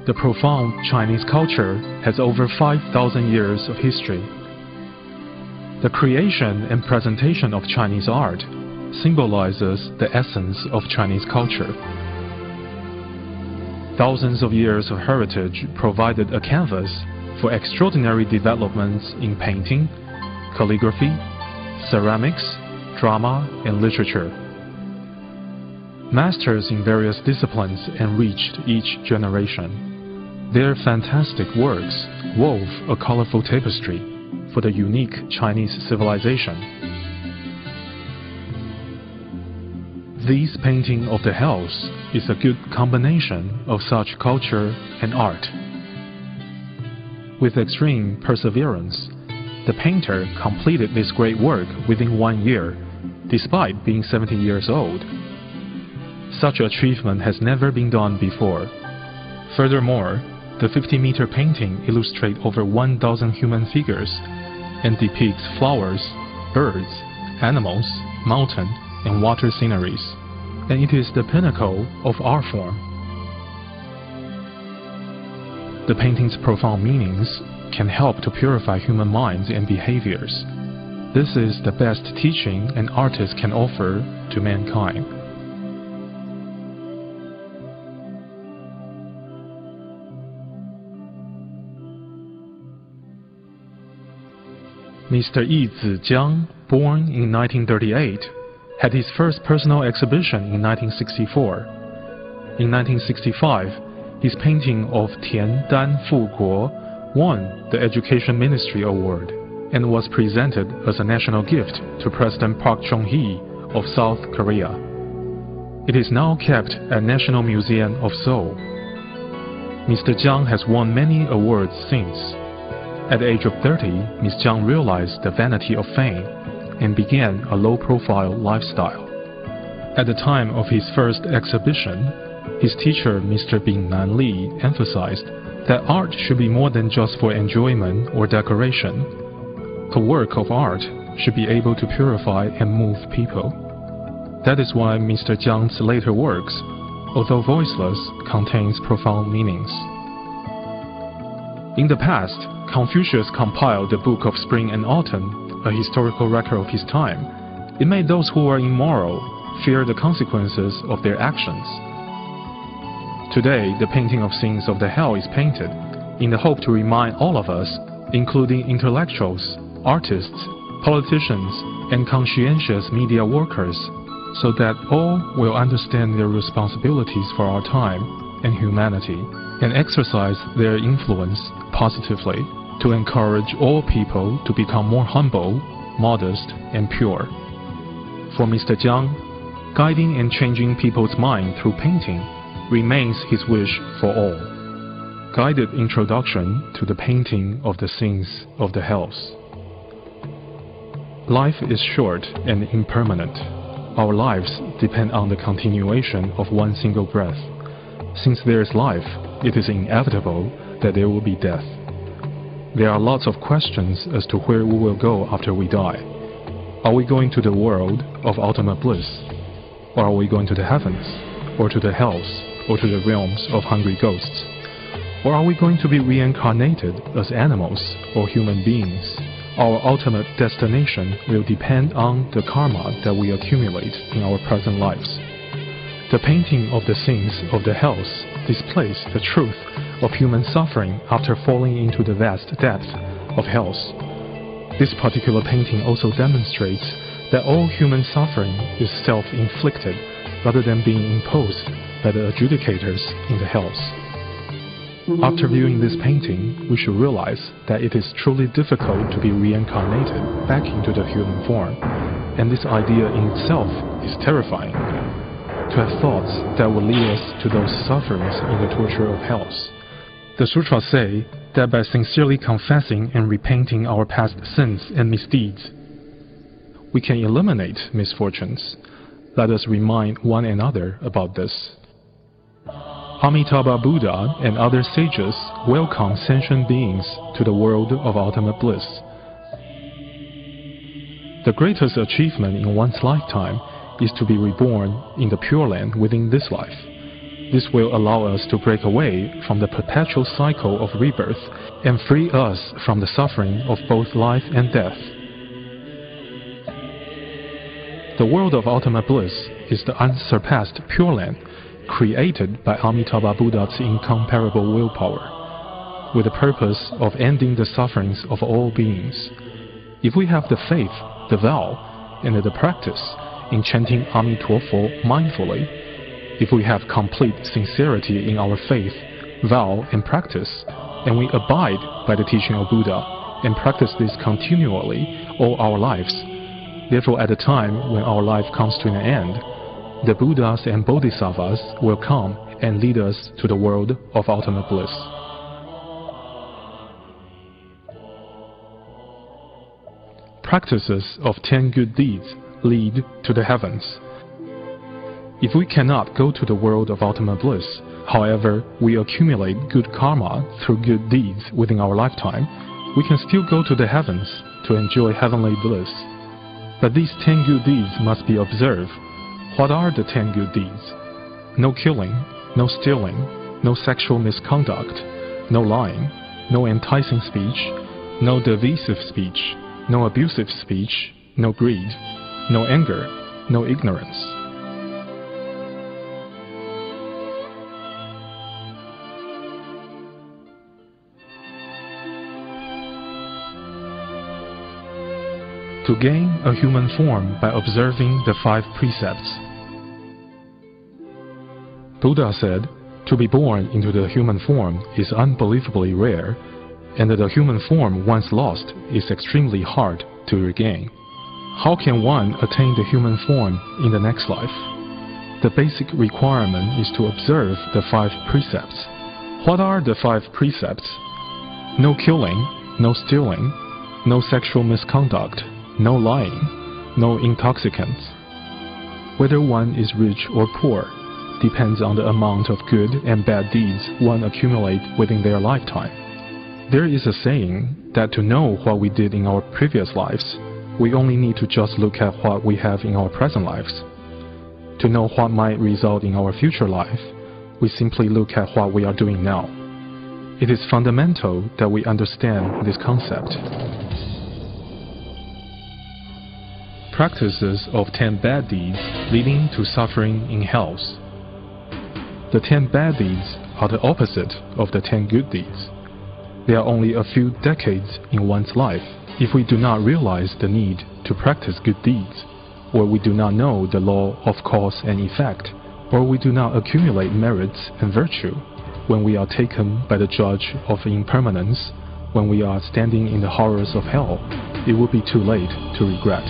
The profound Chinese culture has over 5,000 years of history. The creation and presentation of Chinese art symbolizes the essence of Chinese culture. Thousands of years of heritage provided a canvas for extraordinary developments in painting, calligraphy, ceramics, drama, and literature. Masters in various disciplines enriched each generation. Their fantastic works wove a colorful tapestry for the unique Chinese civilization. This painting of the hells is a good combination of such culture and art. With extreme perseverance, the painter completed this great work within 1 year, despite being 70 years old. Such achievement has never been done before. Furthermore, the 50-meter painting illustrates over 1,000 human figures and depicts flowers, birds, animals, mountain, and water sceneries, and it is the pinnacle of art form. The painting's profound meanings can help to purify human minds and behaviors. This is the best teaching an artist can offer to mankind. Mr. Yi Jiang, born in 1938, had his first personal exhibition in 1964. In 1965, his painting of Tian Dan Fu Guo won the Education Ministry Award and was presented as a national gift to President Park Chung-hee of South Korea. It is now kept at National Museum of Seoul. Mr. Jiang has won many awards since. At the age of 30, Ms. Jiang realized the vanity of fame and began a low-profile lifestyle. At the time of his first exhibition, his teacher, Mr. Bing Nan Li, emphasized that art should be more than just for enjoyment or decoration. A work of art should be able to purify and move people. That is why Mr. Jiang's later works, although voiceless, contains profound meanings. In the past, Confucius compiled the Book of Spring and Autumn, a historical record of his time. It made those who were immoral fear the consequences of their actions. Today, the painting of scenes of the hell is painted in the hope to remind all of us, including intellectuals, artists, politicians, and conscientious media workers, so that all will understand their responsibilities for our time and humanity, and exercise their influence positively to encourage all people to become more humble, modest, and pure. For Mr. Jiang, guiding and changing people's mind through painting remains his wish for all. Guided introduction to the painting of the scenes of the hells. Life is short and impermanent. Our lives depend on the continuation of one single breath. Since there is life, it is inevitable that there will be death. There are lots of questions as to where we will go after we die. Are we going to the world of ultimate bliss? Or are we going to the heavens? Or to the hells? Or to the realms of hungry ghosts? Or are we going to be reincarnated as animals or human beings? Our ultimate destination will depend on the karma that we accumulate in our present lives. The painting of the scenes of the hells displays the truth of human suffering after falling into the vast depths of hells. This particular painting also demonstrates that all human suffering is self-inflicted rather than being imposed by the adjudicators in the hells. After viewing this painting, we should realize that it is truly difficult to be reincarnated back into the human form, and this idea in itself is terrifying. To have thoughts that will lead us to those sufferings in the torture of hells. The sutras say that by sincerely confessing and repenting our past sins and misdeeds, we can eliminate misfortunes. Let us remind one another about this. Amitabha Buddha and other sages welcome sentient beings to the world of ultimate bliss. The greatest achievement in one's lifetime is to be reborn in the Pure Land within this life. This will allow us to break away from the perpetual cycle of rebirth and free us from the suffering of both life and death. The world of ultimate bliss is the unsurpassed Pure Land, created by Amitabha Buddha's incomparable willpower, with the purpose of ending the sufferings of all beings. If we have the faith, the vow, and the practice in chanting Amitofo mindfully, if we have complete sincerity in our faith, vow, and practice, and we abide by the teaching of Buddha and practice this continually all our lives, therefore at the time when our life comes to an end, the Buddhas and Bodhisattvas will come and lead us to the world of ultimate bliss. Practices of 10 good deeds lead to the heavens. If we cannot go to the world of ultimate bliss, however, we accumulate good karma through good deeds within our lifetime, we can still go to the heavens to enjoy heavenly bliss. But these 10 good deeds must be observed. What are the 10 good deeds? No killing, no stealing, no sexual misconduct, no lying, no enticing speech, no derisive speech, no abusive speech, no greed, no anger, no ignorance. To gain a human form by observing the 5 precepts. Buddha said, to be born into the human form is unbelievably rare, and that the human form once lost is extremely hard to regain. How can one attain the human form in the next life? The basic requirement is to observe the 5 precepts. What are the 5 precepts? No killing, no stealing, no sexual misconduct, no lying, no intoxicants. Whether one is rich or poor depends on the amount of good and bad deeds one accumulates within their lifetime. There is a saying that to know what we did in our previous lives, we only need to just look at what we have in our present lives. To know what might result in our future life, we simply look at what we are doing now. It is fundamental that we understand this concept. Practices of 10 bad deeds leading to suffering in hells. The 10 bad deeds are the opposite of the 10 good deeds. They are only a few decades in one's life. If we do not realize the need to practice good deeds, or we do not know the law of cause and effect, or we do not accumulate merits and virtue, when we are taken by the judge of impermanence, when we are standing in the horrors of hell, it will be too late to regret.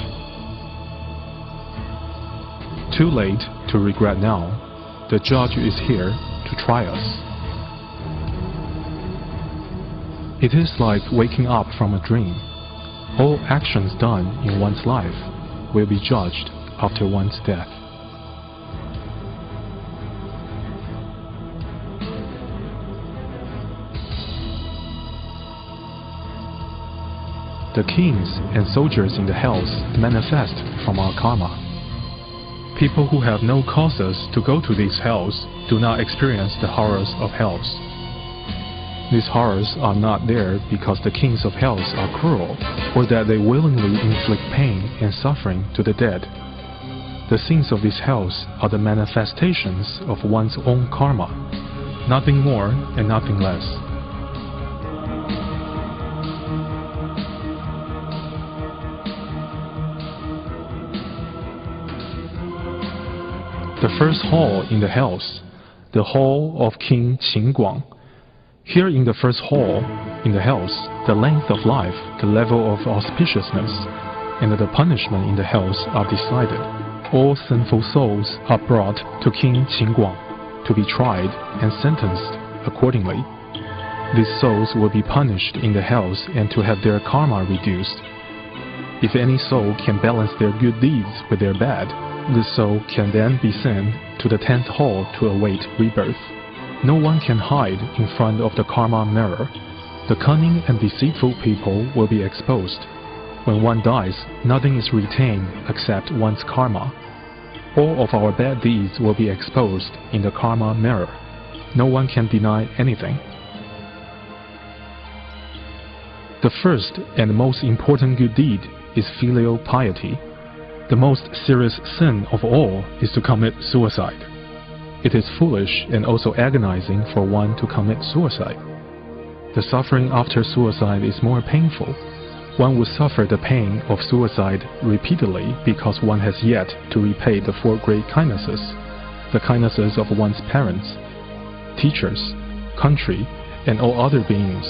Too late to regret now. The judge is here to try us. It is like waking up from a dream. All actions done in one's life will be judged after one's death. The kings and soldiers in the hells manifest from our karma. People who have no causes to go to these hells do not experience the horrors of hells. These horrors are not there because the kings of hells are cruel, or that they willingly inflict pain and suffering to the dead. The sins of these hells are the manifestations of one's own karma, nothing more and nothing less. The first hall in the hells, the hall of King Qin. Here in the first hall in the hells, the length of life, the level of auspiciousness, and the punishment in the hells are decided. All sinful souls are brought to King Qin to be tried and sentenced accordingly. These souls will be punished in the hells and to have their karma reduced. If any soul can balance their good deeds with their bad, this soul can then be sent to the 10th hall to await rebirth. No one can hide in front of the karma mirror. The cunning and deceitful people will be exposed. When one dies, nothing is retained except one's karma. All of our bad deeds will be exposed in the karma mirror. No one can deny anything. The first and most important good deed is filial piety. The most serious sin of all is to commit suicide. It is foolish and also agonizing for one to commit suicide. The suffering after suicide is more painful. One would suffer the pain of suicide repeatedly because one has yet to repay the 4 great kindnesses, the kindnesses of one's parents, teachers, country, and all other beings.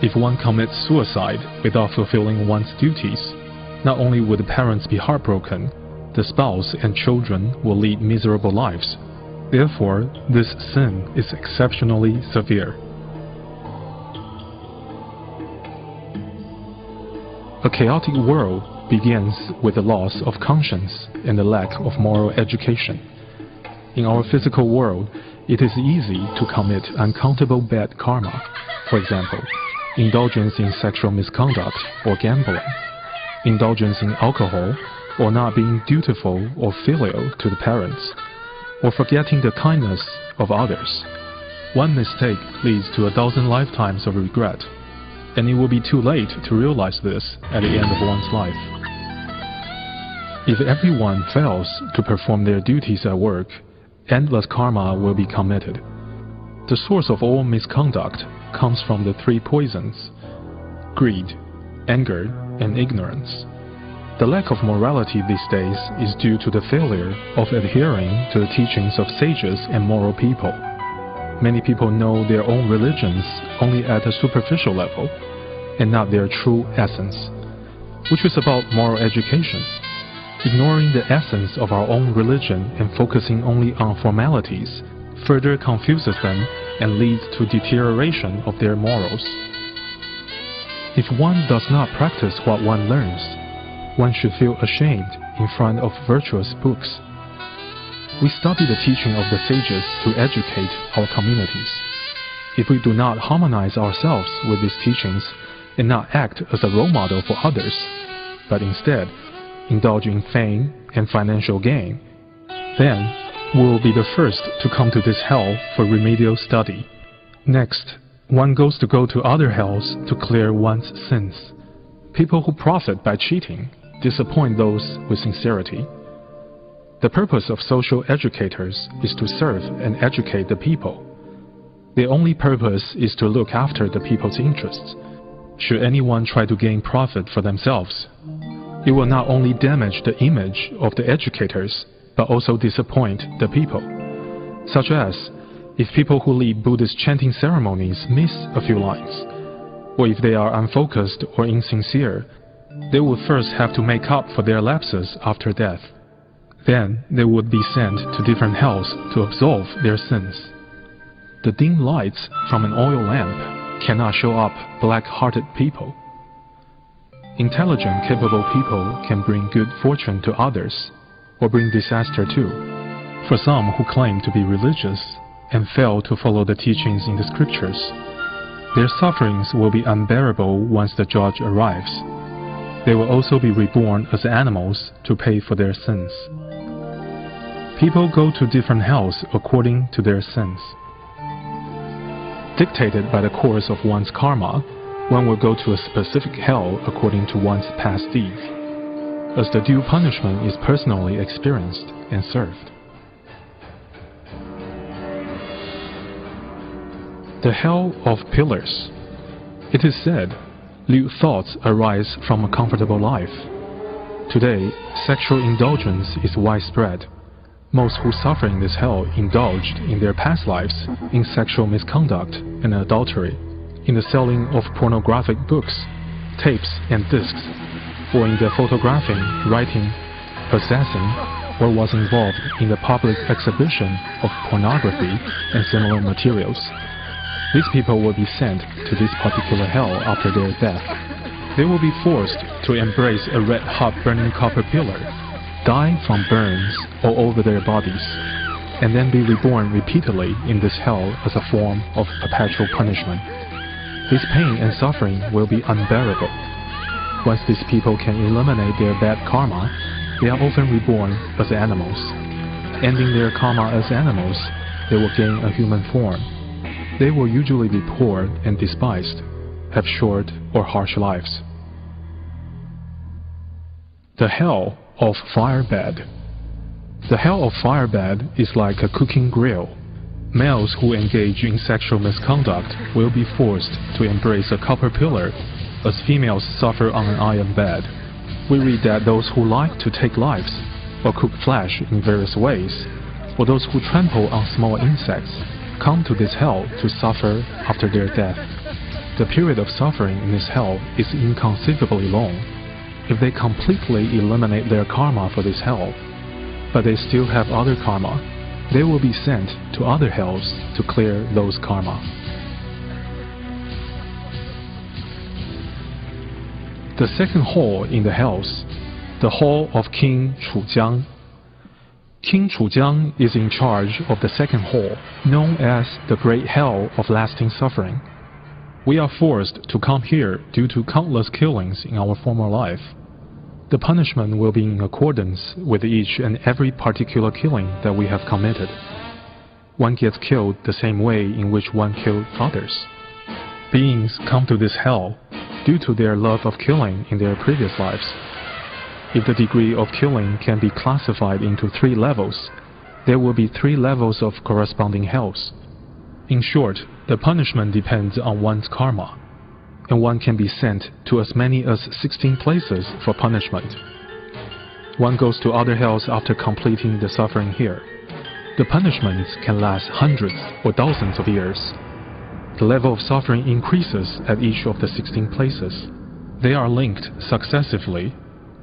If one commits suicide without fulfilling one's duties, not only would the parents be heartbroken, the spouse and children will lead miserable lives. Therefore, this sin is exceptionally severe. A chaotic world begins with the loss of conscience and the lack of moral education. In our physical world, it is easy to commit uncountable bad karma. For example, indulgence in sexual misconduct or gambling, indulgence in alcohol, or not being dutiful or filial to the parents, or forgetting the kindness of others. One mistake leads to 1,000 lifetimes of regret, and it will be too late to realize this at the end of one's life. If everyone fails to perform their duties at work, endless karma will be committed. The source of all misconduct comes from the 3 poisons: greed, anger, and ignorance. The lack of morality these days is due to the failure of adhering to the teachings of sages and moral people. Many people know their own religions only at a superficial level, and not their true essence, which is about moral education. Ignoring the essence of our own religion and focusing only on formalities further confuses them and leads to deterioration of their morals. If one does not practice what one learns, one should feel ashamed in front of virtuous books. We study the teaching of the sages to educate our communities. If we do not harmonize ourselves with these teachings and not act as a role model for others, but instead indulge in fame and financial gain, then we will be the first to come to this hell for remedial study. Next, one goes to other hells to clear one's sins. People who profit by cheating disappoint those with sincerity. The purpose of social educators is to serve and educate the people. Their only purpose is to look after the people's interests. Should anyone try to gain profit for themselves, it will not only damage the image of the educators, but also disappoint the people. Such as, if people who lead Buddhist chanting ceremonies miss a few lines, or if they are unfocused or insincere, they would first have to make up for their lapses after death. Then they would be sent to different hells to absolve their sins. The dim lights from an oil lamp cannot show up black-hearted people. Intelligent, capable people can bring good fortune to others, or bring disaster too. For some who claim to be religious and fail to follow the teachings in the scriptures, their sufferings will be unbearable once the judge arrives. They will also be reborn as animals to pay for their sins. People go to different hells according to their sins. Dictated by the course of one's karma, one will go to a specific hell according to one's past deeds, as the due punishment is personally experienced and served. The hell of pillars. It is said, lewd thoughts arise from a comfortable life. Today, sexual indulgence is widespread. Most who suffer in this hell indulged in their past lives in sexual misconduct and adultery, in the selling of pornographic books, tapes and discs, or in the photographing, writing, possessing, or was involved in the public exhibition of pornography and similar materials. These people will be sent to this particular hell after their death. They will be forced to embrace a red-hot burning copper pillar, die from burns all over their bodies, and then be reborn repeatedly in this hell as a form of perpetual punishment. This pain and suffering will be unbearable. Once these people can eliminate their bad karma, they are often reborn as animals. ending their karma as animals, they will gain a human form. They will usually be poor and despised, have short or harsh lives. The hell of firebed. The hell of firebed is like a cooking grill. Males who engage in sexual misconduct will be forced to embrace a copper pillar, as females suffer on an iron bed. We read that those who like to take lives, or cook flesh in various ways, or those who trample on small insects, come to this hell to suffer after their death. The period of suffering in this hell is inconceivably long. If they completely eliminate their karma for this hell, but they still have other karma, they will be sent to other hells to clear those karma. The second hall in the hells, the hall of King Chujiang. King Chujiang is in charge of the second hall, known as the Great Hell of Lasting Suffering. We are forced to come here due to countless killings in our former life. The punishment will be in accordance with each and every particular killing that we have committed. One gets killed the same way in which one killed others. Beings come to this hell due to their love of killing in their previous lives. If the degree of killing can be classified into 3 levels, there will be 3 levels of corresponding hells. In short, the punishment depends on one's karma, and one can be sent to as many as 16 places for punishment. One goes to other hells after completing the suffering here. The punishments can last hundreds or thousands of years. The level of suffering increases at each of the 16 places. They are linked successively.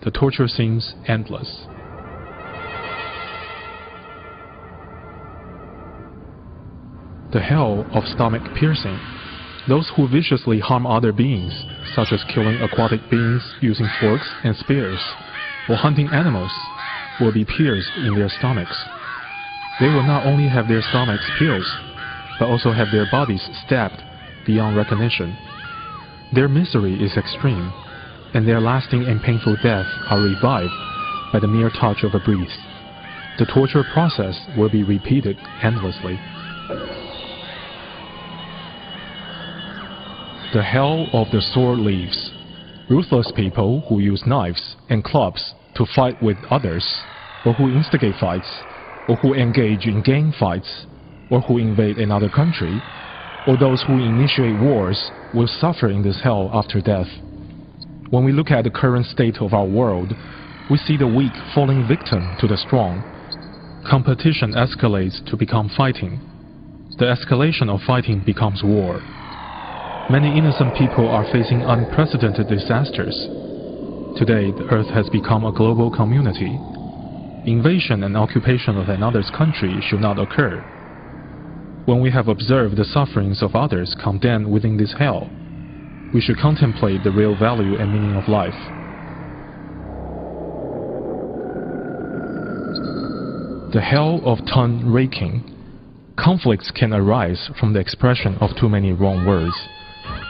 The torture seems endless. The hell of stomach piercing. Those who viciously harm other beings, such as killing aquatic beings using forks and spears, or hunting animals, will be pierced in their stomachs. They will not only have their stomachs pierced, but also have their bodies stabbed beyond recognition. Their misery is extreme, and their lasting and painful death are revived by the mere touch of a breeze. The torture process will be repeated endlessly. The hell of the sword leaves. Ruthless people who use knives and clubs to fight with others, or who instigate fights, or who engage in gang fights, or who invade another country, or those who initiate wars will suffer in this hell after death. When we look at the current state of our world, we see the weak falling victim to the strong. Competition escalates to become fighting. The escalation of fighting becomes war. Many innocent people are facing unprecedented disasters. Today, the earth has become a global community. Invasion and occupation of another's country should not occur. When we have observed the sufferings of others condemned within this hell, we should contemplate the real value and meaning of life. The hell of tongue raking. Conflicts can arise from the expression of too many wrong words.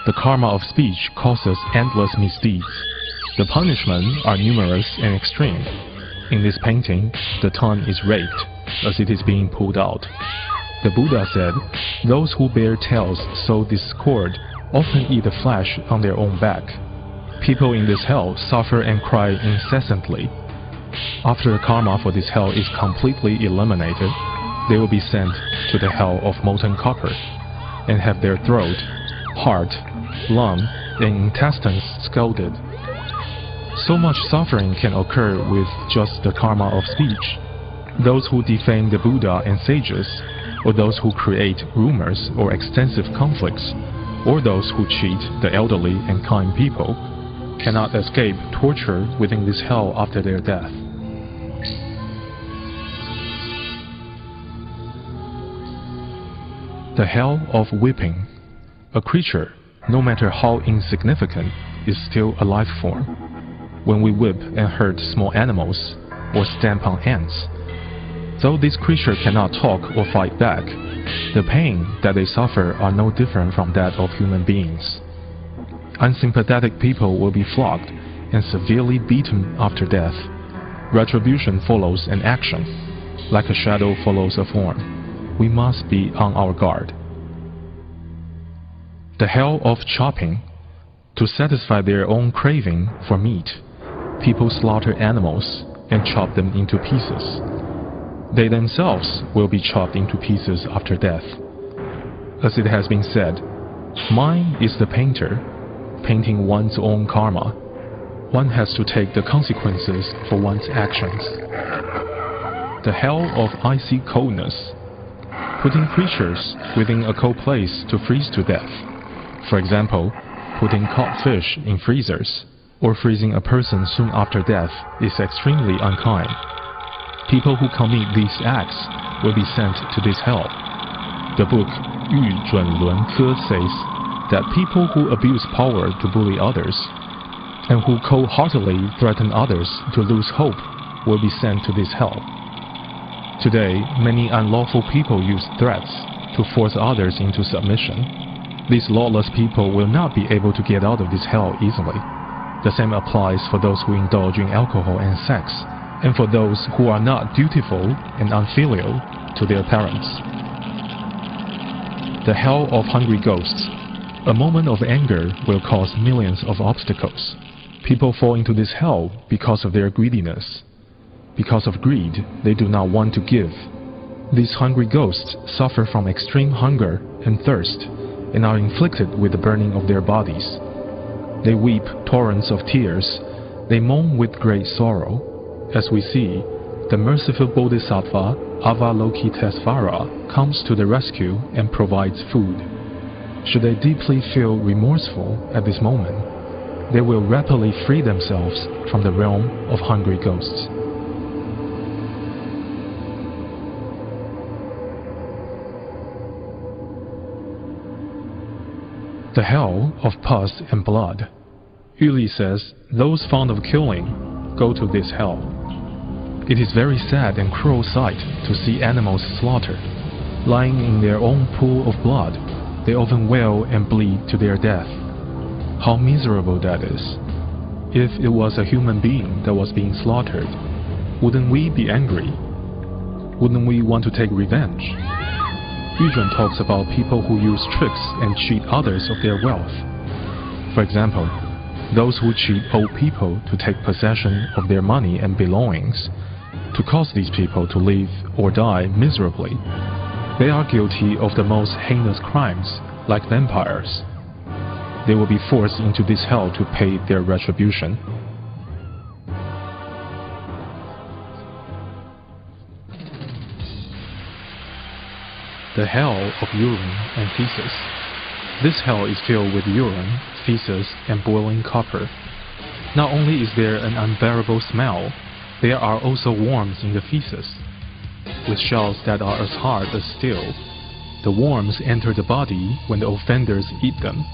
The karma of speech causes endless misdeeds. The punishments are numerous and extreme. In this painting, the tongue is raped as it is being pulled out. The Buddha said, "Those who bear tales sow discord often eat the flesh on their own back." People in this hell suffer and cry incessantly. After the karma for this hell is completely eliminated, they will be sent to the hell of molten copper and have their throat, heart, lung, and intestines scalded. So much suffering can occur with just the karma of speech. Those who defame the Buddha and sages, or those who create rumors or extensive conflicts, or those who cheat the elderly and kind people, cannot escape torture within this hell after their death. The hell of whipping. A creature, no matter how insignificant, is still a life form. When we whip and hurt small animals, or stamp on ants, though this creature cannot talk or fight back, the pain that they suffer are no different from that of human beings. Unsympathetic people will be flogged and severely beaten after death. Retribution follows an action. like a shadow follows a form. We must be on our guard. The hell of chopping. To satisfy their own craving for meat, people slaughter animals and chop them into pieces. They themselves will be chopped into pieces after death. As it has been said, mind is the painter, painting one's own karma. One has to take the consequences for one's actions. The hell of icy coldness. Putting creatures within a cold place to freeze to death. For example, putting caught fish in freezers or freezing a person soon after death is extremely unkind. People who commit these acts will be sent to this hell. The book Yu Zhun Lun Ke says that people who abuse power to bully others and who cold-heartedly threaten others to lose hope will be sent to this hell. Today, many unlawful people use threats to force others into submission. These lawless people will not be able to get out of this hell easily. The same applies for those who indulge in alcohol and sex, and for those who are not dutiful and unfilial to their parents. The hell of hungry ghosts. A moment of anger will cause millions of obstacles. People fall into this hell because of their greediness. Because of greed, they do not want to give. These hungry ghosts suffer from extreme hunger and thirst, and are inflicted with the burning of their bodies. They weep torrents of tears. They moan with great sorrow. As we see, the merciful Bodhisattva Avalokitesvara comes to the rescue and provides food. Should they deeply feel remorseful at this moment, they will rapidly free themselves from the realm of hungry ghosts. The hell of pus and blood. Yuli says those fond of killing go to this hell. It is very sad and cruel sight to see animals slaughtered. Lying in their own pool of blood, they often wail and bleed to their death. How miserable that is. If it was a human being that was being slaughtered, wouldn't we be angry? Wouldn't we want to take revenge? Yuzhen talks about people who use tricks and cheat others of their wealth. For example, those who cheat old people to take possession of their money and belongings, to cause these people to live or die miserably. They are guilty of the most heinous crimes, like vampires. They will be forced into this hell to pay their retribution. The hell of urine and feces. This hell is filled with urine, feces, and boiling copper. Not only is there an unbearable smell, there are also worms in the feces, with shells that are as hard as steel. The worms enter the body when the offenders eat them.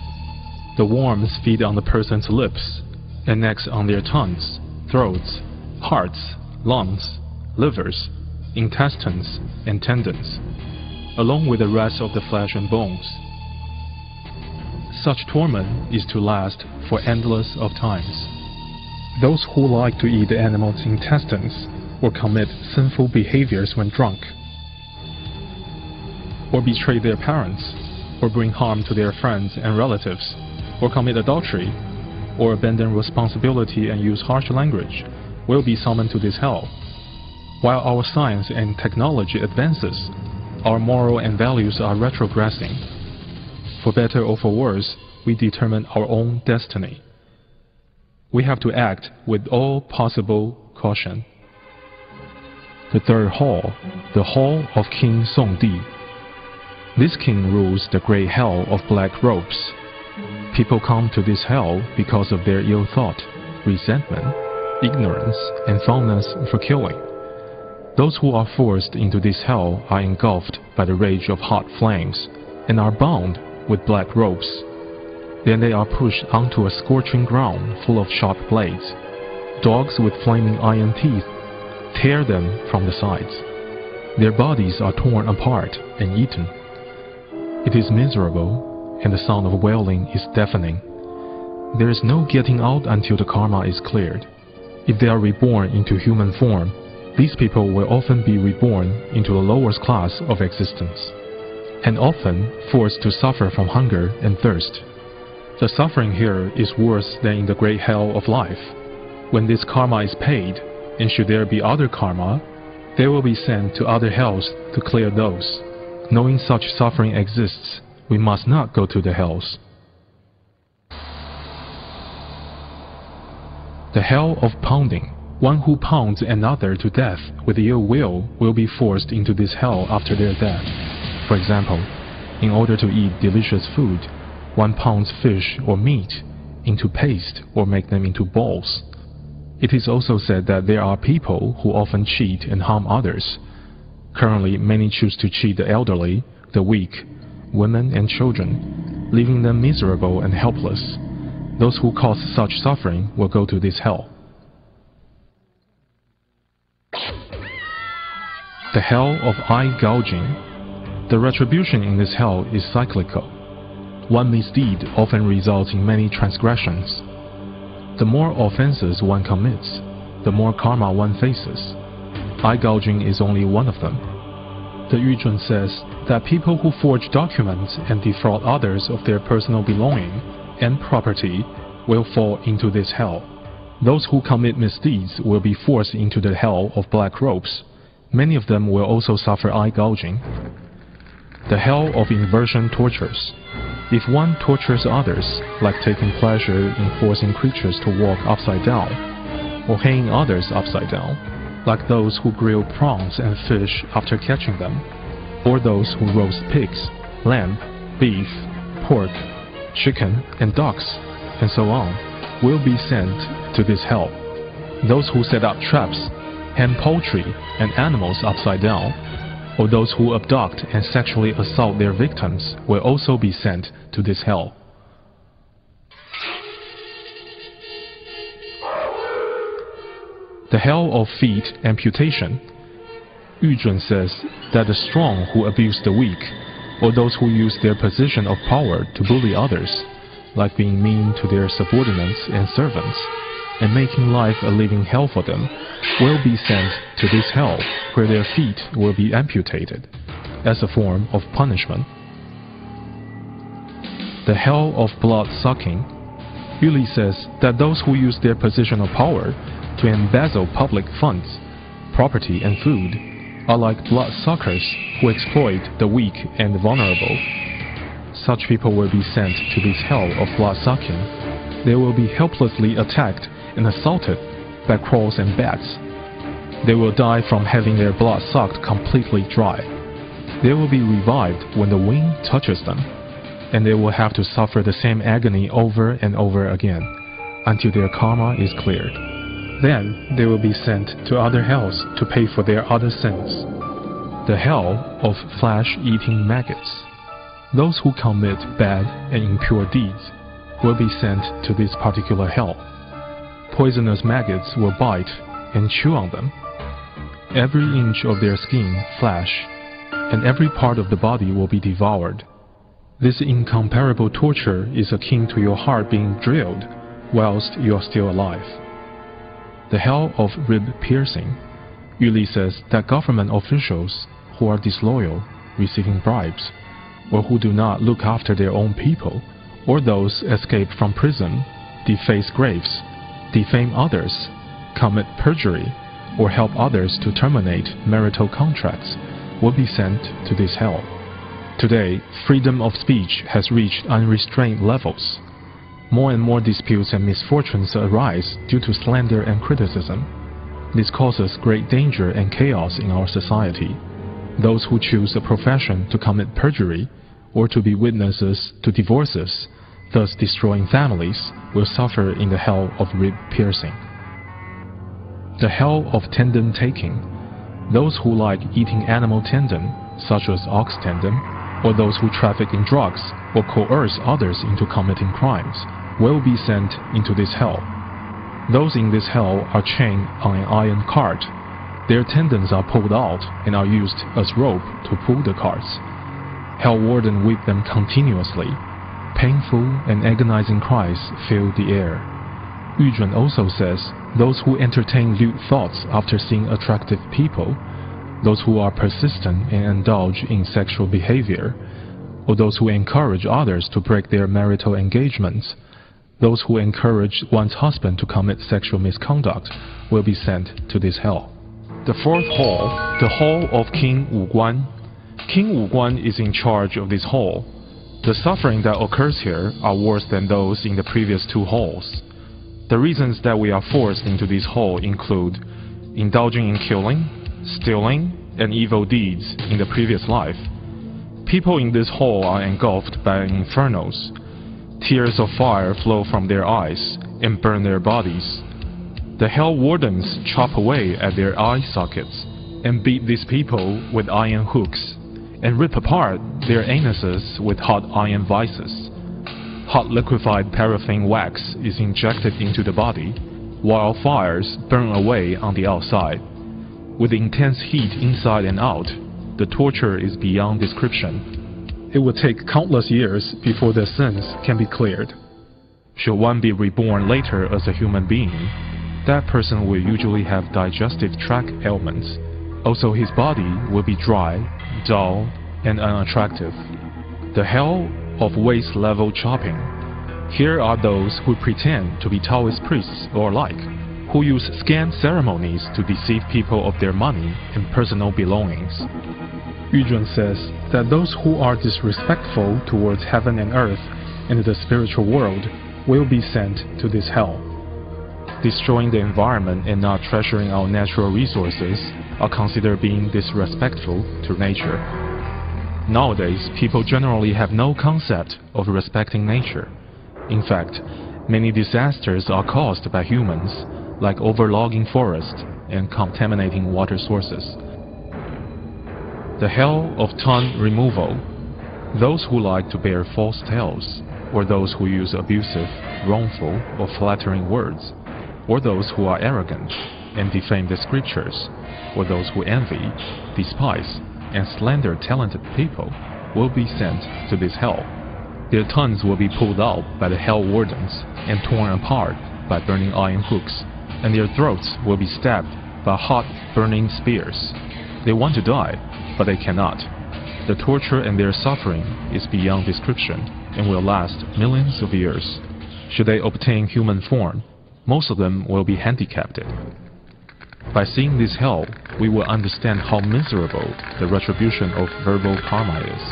The worms feed on the person's lips and next on their tongues, throats, hearts, lungs, livers, intestines, and tendons, along with the rest of the flesh and bones. Such torment is to last for endless of times. Those who like to eat the animal's intestines or commit sinful behaviors when drunk, or betray their parents, or bring harm to their friends and relatives, or commit adultery, or abandon responsibility and use harsh language, will be summoned to this hell. While our science and technology advances, our moral and values are retrogressing. For better or for worse, we determine our own destiny. We have to act with all possible caution. The third hall, the Hall of King Songdi. This king rules the great hell of black robes. People come to this hell because of their ill thought, resentment, ignorance, and fondness for killing. Those who are forced into this hell are engulfed by the rage of hot flames and are bound with black ropes. Then they are pushed onto a scorching ground full of sharp blades. Dogs with flaming iron teeth tear them from the sides. Their bodies are torn apart and eaten. It is miserable, and the sound of wailing is deafening. There is no getting out until the karma is cleared. If they are reborn into human form, These people will often be reborn into the lowest class of existence, and often forced to suffer from hunger and thirst. The suffering here is worse than in the great hell of life. When this karma is paid, and should there be other karma, they will be sent to other hells to clear those. Knowing such suffering exists, we must not go to the hells. The hell of pounding. One who pounds another to death with ill will be forced into this hell after their death. For example, in order to eat delicious food, one pounds fish or meat into paste or make them into balls. It is also said that there are people who often cheat and harm others. Currently, many choose to cheat the elderly, the weak, women and children, leaving them miserable and helpless. Those who cause such suffering will go to this hell. The hell of eye gouging. The retribution in this hell is cyclical. One misdeed often results in many transgressions. The more offenses one commits, the more karma one faces. Eye gouging is only one of them. The Yuzhun says that people who forge documents and defraud others of their personal belonging and property will fall into this hell. Those who commit misdeeds will be forced into the hell of black ropes. Many of them will also suffer eye gouging. The hell of inversion tortures. If one tortures others, like taking pleasure in forcing creatures to walk upside down, or hanging others upside down, like those who grill prawns and fish after catching them, or those who roast pigs, lamb, beef, pork, chicken, and ducks, and so on, will be sent to this hell. Those who set up traps, hang poultry and animals upside down, or those who abduct and sexually assault their victims will also be sent to this hell. The hell of feet amputation. Yuzhun says that the strong who abuse the weak, or those who use their position of power to bully others, like being mean to their subordinates and servants, and making life a living hell for them, will be sent to this hell where their feet will be amputated, as a form of punishment. The hell of blood-sucking. Yuli says that those who use their position of power to embezzle public funds, property and food are like blood-suckers who exploit the weak and vulnerable. Such people will be sent to this hell of blood-sucking. They will be helplessly attacked and assaulted by crows and bats. They will die from having their blood sucked completely dry. They will be revived when the wind touches them, and they will have to suffer the same agony over and over again until their karma is cleared. Then they will be sent to other hells to pay for their other sins. The hell of flesh-eating maggots. Those who commit bad and impure deeds will be sent to this particular hell. Poisonous maggots will bite and chew on them. Every inch of their skin, flesh, and every part of the body will be devoured. This incomparable torture is akin to your heart being drilled whilst you are still alive. The hell of rib piercing. Yuli says that government officials who are disloyal, receiving bribes, or who do not look after their own people, or those escaped from prison, deface graves, defame others, commit perjury, or help others to terminate marital contracts, will be sent to this hell. Today, freedom of speech has reached unrestrained levels. More and more disputes and misfortunes arise due to slander and criticism. This causes great danger and chaos in our society. Those who choose a profession to commit perjury or to be witnesses to divorces, thus destroying families, will suffer in the hell of rib piercing. The hell of tendon taking. Those who like eating animal tendon, such as ox tendon, or those who traffic in drugs or coerce others into committing crimes, will be sent into this hell. Those in this hell are chained on an iron cart. Their tendons are pulled out and are used as rope to pull the carts. Hell warden whip them continuously. Painful and agonizing cries fill the air. Yuzhun also says those who entertain lewd thoughts after seeing attractive people, those who are persistent and indulge in sexual behavior, or those who encourage others to break their marital engagements, those who encourage one's husband to commit sexual misconduct will be sent to this hell. The fourth hall, the hall of King Wu Guan. King Wu Guan is in charge of this hall. The suffering that occurs here are worse than those in the previous two halls. The reasons that we are forced into this hall include indulging in killing, stealing, and evil deeds in the previous life. People in this hall are engulfed by infernos. Tears of fire flow from their eyes and burn their bodies. The hell wardens chop away at their eye sockets and beat these people with iron hooks and rip apart their anuses with hot iron vices. Hot liquefied paraffin wax is injected into the body, while fires burn away on the outside. With intense heat inside and out, the torture is beyond description. It will take countless years before their sins can be cleared. Should one be reborn later as a human being, that person will usually have digestive tract ailments. Also, his body will be dry, dull, and unattractive. The hell of waist-level chopping. Here are those who pretend to be Taoist priests or like, who use scam ceremonies to deceive people of their money and personal belongings. Yuzhen says that those who are disrespectful towards heaven and earth and the spiritual world will be sent to this hell. Destroying the environment and not treasuring our natural resources are considered being disrespectful to nature. Nowadays, people generally have no concept of respecting nature. In fact, many disasters are caused by humans, like overlogging forests and contaminating water sources. The hell of tongue removal. Those who like to bear false tales, or those who use abusive, wrongful, or flattering words, or those who are arrogant and defame the scriptures, or those who envy, despise, and slander talented people, will be sent to this hell. Their tongues will be pulled out by the hell wardens and torn apart by burning iron hooks, and their throats will be stabbed by hot, burning spears. They want to die, but they cannot. The torture and their suffering is beyond description and will last millions of years. Should they obtain human form, most of them will be handicapped. By seeing this hell, we will understand how miserable the retribution of verbal karma is.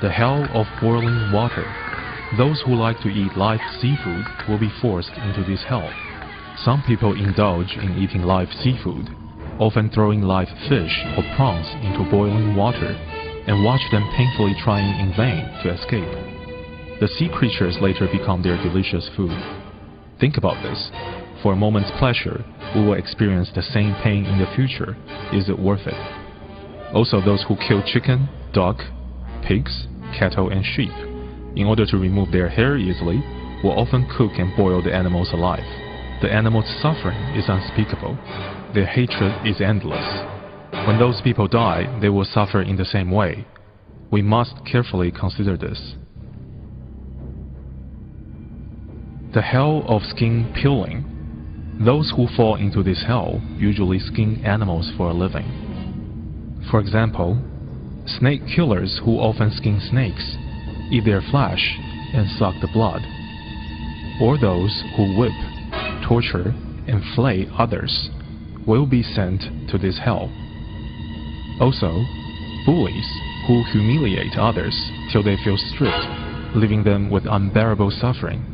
The hell of boiling water. Those who like to eat live seafood will be forced into this hell. Some people indulge in eating live seafood, often throwing live fish or prawns into boiling water, and watch them painfully trying in vain to escape. The sea creatures later become their delicious food. Think about this. For a moment's pleasure, we will experience the same pain in the future. Is it worth it? Also, those who kill chicken, duck, pigs, cattle, and sheep, in order to remove their hair easily, will often cook and boil the animals alive. The animals' suffering is unspeakable. Their hatred is endless. When those people die, they will suffer in the same way. We must carefully consider this. The hell of skin peeling. Those who fall into this hell usually skin animals for a living. For example, snake killers who often skin snakes, eat their flesh, and suck the blood. Or those who whip, torture, and flay others will be sent to this hell. Also, bullies who humiliate others till they feel stripped, leaving them with unbearable suffering.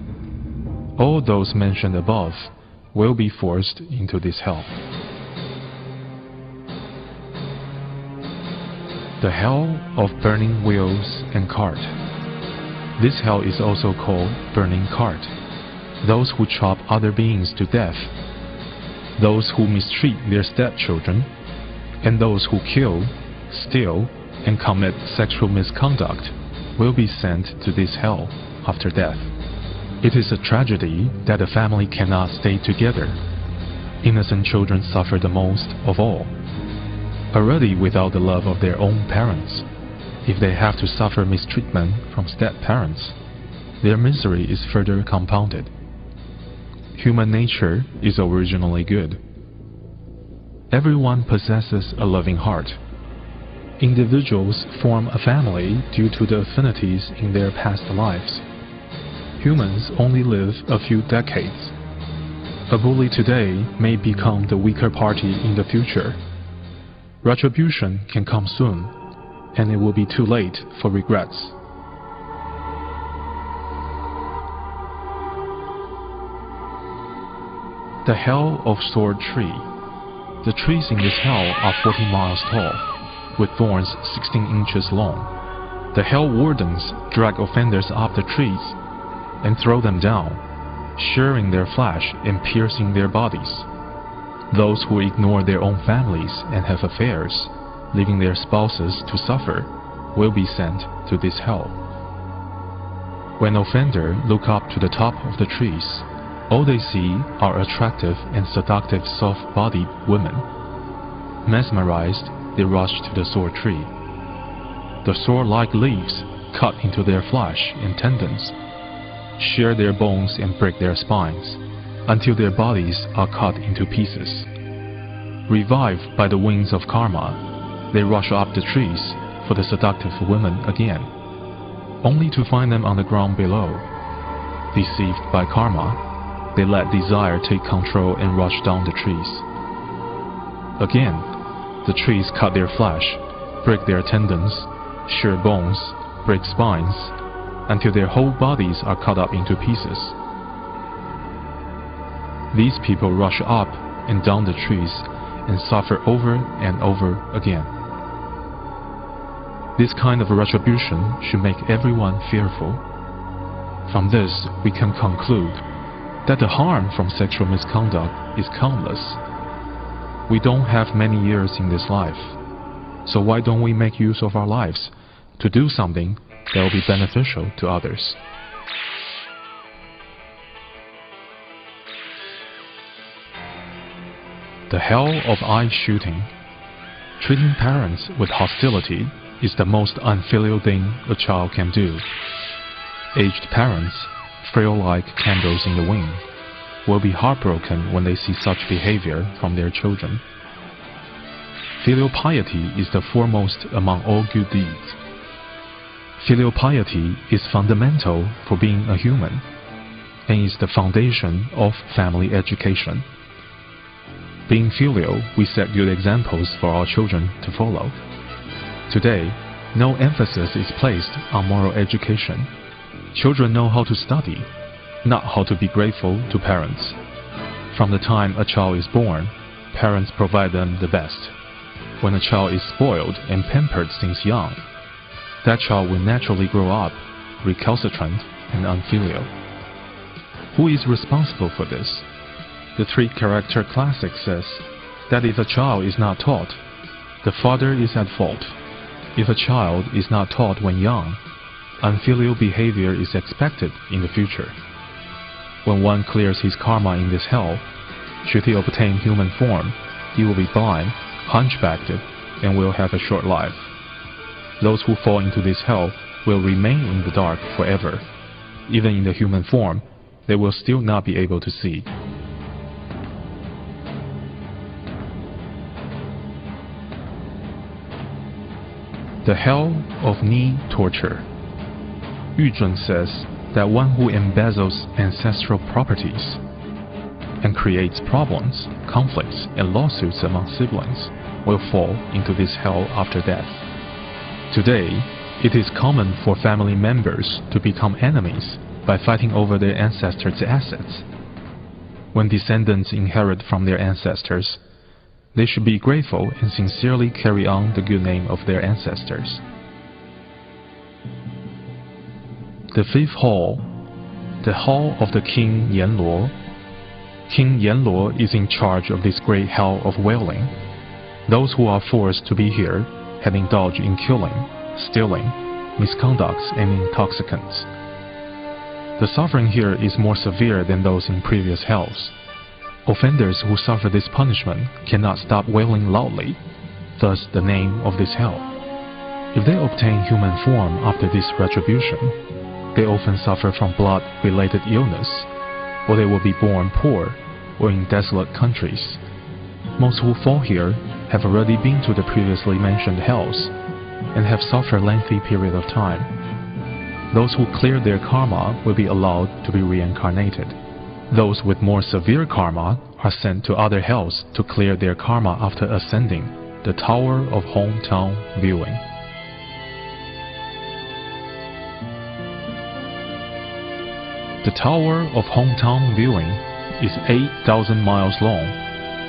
All those mentioned above will be forced into this hell. The hell of burning wheels and cart. This hell is also called burning cart. Those who chop other beings to death, those who mistreat their stepchildren, and those who kill, steal, and commit sexual misconduct will be sent to this hell after death. It is a tragedy that a family cannot stay together. Innocent children suffer the most of all. Already without the love of their own parents, If they have to suffer mistreatment from step-parents, their misery is further compounded. Human nature is originally good. Everyone possesses a loving heart. Individuals form a family due to the affinities in their past lives. Humans only live a few decades. A bully today may become the weaker party in the future. Retribution can come soon, and it will be too late for regrets. The Hell of Sword Tree. The trees in this hell are 40 miles tall, with thorns 16 inches long. The hell wardens drag offenders up the trees and throw them down, sharing their flesh and piercing their bodies. Those who ignore their own families and have affairs, leaving their spouses to suffer, will be sent to this hell. When offenders look up to the top of the trees, all they see are attractive and seductive soft-bodied women. Mesmerized, they rush to the sword tree. The sword-like leaves cut into their flesh and tendons, shear their bones and break their spines, until their bodies are cut into pieces. Revived by the winds of karma, they rush up the trees for the seductive women again, only to find them on the ground below. Deceived by karma, they let desire take control and rush down the trees. Again, the trees cut their flesh, break their tendons, shear bones, break spines, until their whole bodies are cut up into pieces. These people rush up and down the trees and suffer over and over again. This kind of retribution should make everyone fearful. From this, we can conclude that the harm from sexual misconduct is countless. We don't have many years in this life, so why don't we make use of our lives to do something that will be beneficial to others? The hell of eye shooting. Treating parents with hostility is the most unfilial thing a child can do. Aged parents, frail like candles in the wind, will be heartbroken when they see such behavior from their children. Filial piety is the foremost among all good deeds. Filial piety is fundamental for being a human, and is the foundation of family education. Being filial, we set good examples for our children to follow. Today, no emphasis is placed on moral education. Children know how to study, not how to be grateful to parents. From the time a child is born, parents provide them the best. When a child is spoiled and pampered since young, that child will naturally grow up recalcitrant and unfilial. Who is responsible for this? The three-character classic says that if a child is not taught, the father is at fault. If a child is not taught when young, unfilial behavior is expected in the future. When one clears his karma in this hell, should he obtain human form, he will be blind, hunchbacked, and will have a short life. Those who fall into this hell will remain in the dark forever. Even in the human form, they will still not be able to see. The hell of knee torture. Yu Zhun says that one who embezzles ancestral properties and creates problems, conflicts, and lawsuits among siblings will fall into this hell after death. Today, it is common for family members to become enemies by fighting over their ancestors' assets. When descendants inherit from their ancestors, they should be grateful and sincerely carry on the good name of their ancestors. The fifth hall, the hall of the King Yanluo. King Yanluo is in charge of this great hell of wailing. Those who are forced to be here have indulged in killing, stealing, misconducts, and intoxicants. The suffering here is more severe than those in previous hells. Offenders who suffer this punishment cannot stop wailing loudly, thus the name of this hell. If they obtain human form after this retribution, they often suffer from blood-related illness, or they will be born poor or in desolate countries. Most who fall here have already been to the previously mentioned hells and have suffered a lengthy period of time. Those who clear their karma will be allowed to be reincarnated. Those with more severe karma are sent to other hells to clear their karma after ascending the Tower of Hometown Viewing. The Tower of Hometown Viewing is 8,000 miles long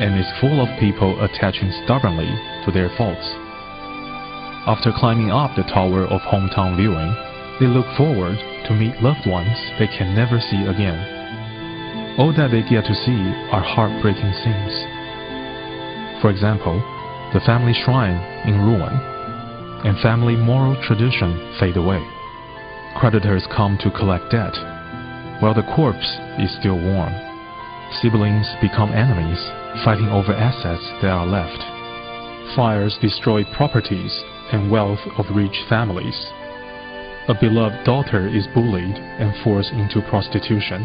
and is full of people attaching stubbornly to their faults. After climbing up the Tower of Hometown Viewing, they look forward to meet loved ones they can never see again. All that they get to see are heartbreaking scenes. For example, the family shrine in ruin, and family moral tradition fade away. Creditors come to collect debt, while the corpse is still warm. Siblings become enemies, fighting over assets that are left. Fires destroy properties and wealth of rich families. A beloved daughter is bullied and forced into prostitution.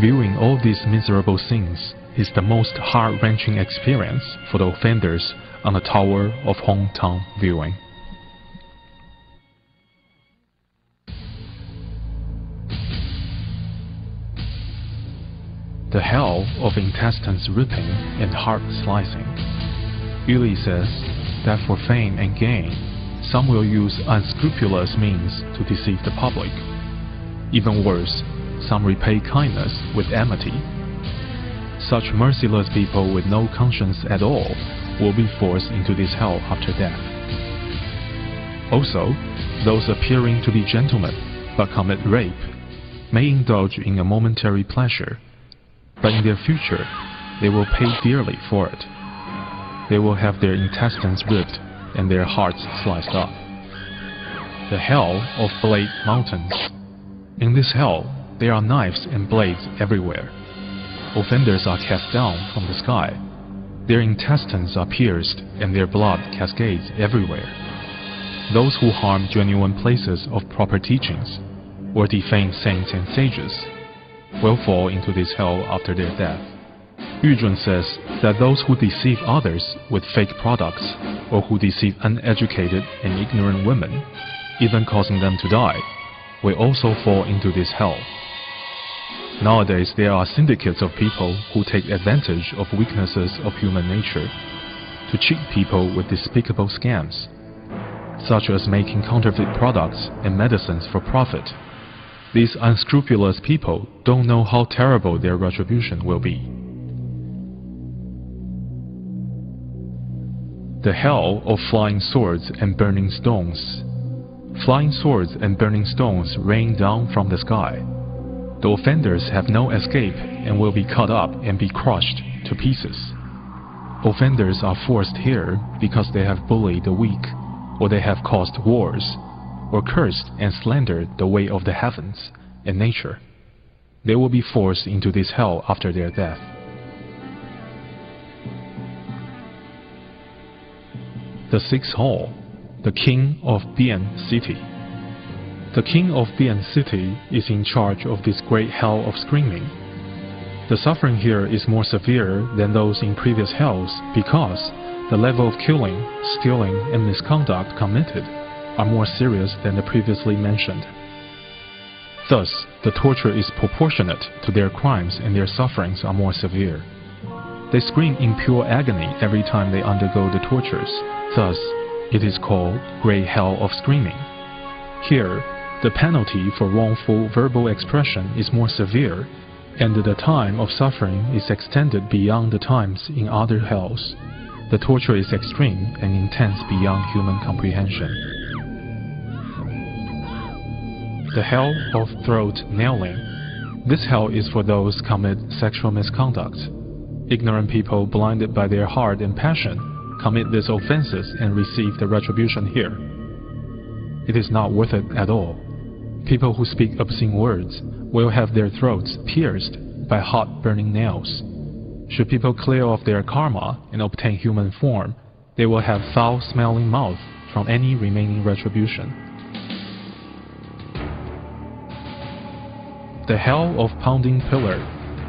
Viewing all these miserable scenes is the most heart-wrenching experience for the offenders on the Tower of Hometown Viewing. The hell of intestines ripping and heart slicing. Yuli says that for fame and gain, some will use unscrupulous means to deceive the public. Even worse, some repay kindness with enmity. Such merciless people with no conscience at all will be forced into this hell after death. Also, those appearing to be gentlemen but commit rape may indulge in a momentary pleasure, but in their future, they will pay dearly for it. They will have their intestines ripped and their hearts sliced up. The hell of Blade Mountains. In this hell, there are knives and blades everywhere. Offenders are cast down from the sky. Their intestines are pierced and their blood cascades everywhere. Those who harm genuine places of proper teachings or defame saints and sages will fall into this hell after their death. Yuzhun says that those who deceive others with fake products or who deceive uneducated and ignorant women, even causing them to die, will also fall into this hell. Nowadays, there are syndicates of people who take advantage of weaknesses of human nature to cheat people with despicable scams, such as making counterfeit products and medicines for profit. These unscrupulous people don't know how terrible their retribution will be. The hell of flying swords and burning stones. Flying swords and burning stones rain down from the sky. The offenders have no escape and will be cut up and be crushed to pieces. Offenders are forced here because they have bullied the weak, or they have caused wars, or cursed and slandered the way of the heavens and nature. They will be forced into this hell after their death. The sixth hall, the King of Bian City. The King of Bian City is in charge of this great hell of screaming. The suffering here is more severe than those in previous hells because the level of killing, stealing, and misconduct committed are more serious than the previously mentioned. Thus, the torture is proportionate to their crimes and their sufferings are more severe. They scream in pure agony every time they undergo the tortures. Thus, it is called Great Hell of Screaming. Here, the penalty for wrongful verbal expression is more severe, and the time of suffering is extended beyond the times in other hells. The torture is extreme and intense beyond human comprehension. The hell of throat nailing. This hell is for those who commit sexual misconduct. Ignorant people blinded by their heart and passion commit these offenses and receive the retribution here. It is not worth it at all. People who speak obscene words will have their throats pierced by hot burning nails. Should people clear off their karma and obtain human form, they will have foul-smelling mouth from any remaining retribution. The hell of pounding pillar.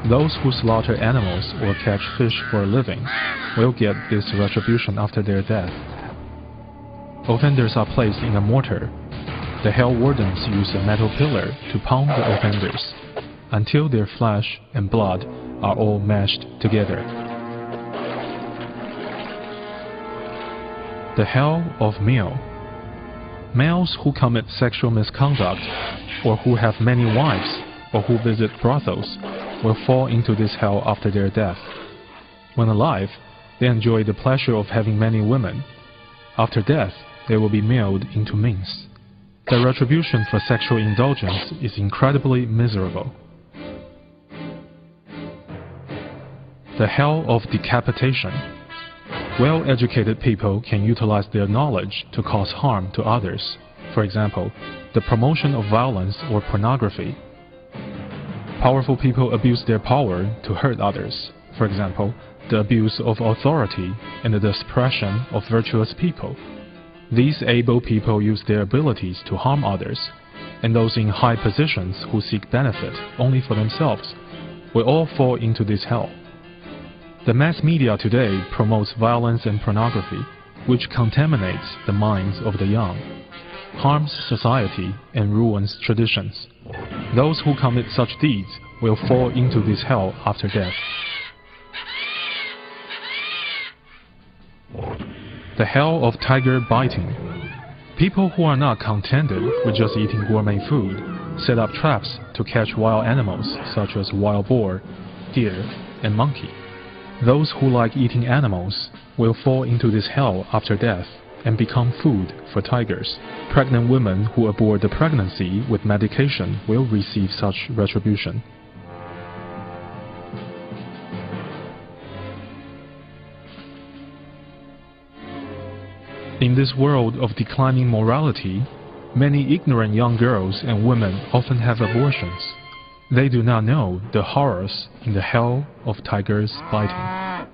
Those who slaughter animals or catch fish for a living will get this retribution after their death. Offenders are placed in a mortar. The hell wardens use a metal pillar to pound the offenders until their flesh and blood are all mashed together. The hell of male. Males who commit sexual misconduct, or who have many wives, or who visit brothels, will fall into this hell after their death. When alive, they enjoy the pleasure of having many women. After death, they will be mailed into minks. The retribution for sexual indulgence is incredibly miserable. The hell of decapitation. Well-educated people can utilize their knowledge to cause harm to others. For example, the promotion of violence or pornography. Powerful people abuse their power to hurt others. For example, the abuse of authority and the suppression of virtuous people. These able people use their abilities to harm others, and those in high positions who seek benefit only for themselves will all fall into this hell. The mass media today promotes violence and pornography, which contaminates the minds of the young, harms society, and ruins traditions. Those who commit such deeds will fall into this hell after death. The hell of tiger biting. People who are not contented with just eating gourmet food set up traps to catch wild animals such as wild boar, deer, and monkey. Those who like eating animals will fall into this hell after death and become food for tigers. Pregnant women who abort the pregnancy with medication will receive such retribution. In this world of declining morality, many ignorant young girls and women often have abortions. They do not know the horrors in the hell of tigers biting.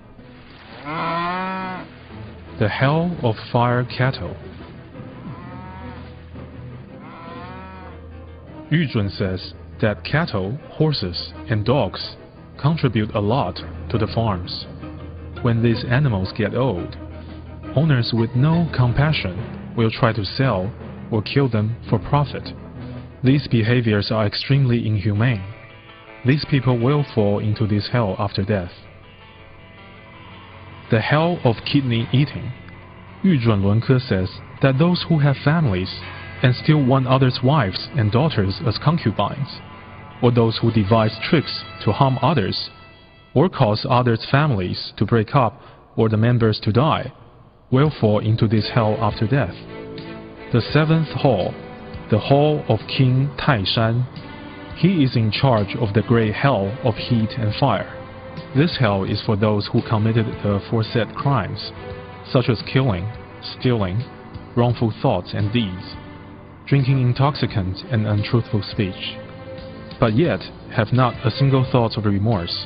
The hell of fire cattle. Yu Zhun says that cattle, horses, and dogs contribute a lot to the farms. When these animals get old, owners with no compassion will try to sell or kill them for profit. These behaviors are extremely inhumane. These people will fall into this hell after death. The hell of kidney eating. Yu Zhun Lunke says that those who have families and still want others' wives and daughters as concubines, or those who devise tricks to harm others, or cause others' families to break up or the members to die, will fall into this hell after death. The seventh hall, the hall of King Taishan. He is in charge of the great hell of heat and fire. This hell is for those who committed the aforesaid crimes, such as killing, stealing, wrongful thoughts and deeds, drinking intoxicants and untruthful speech, but yet have not a single thought of remorse.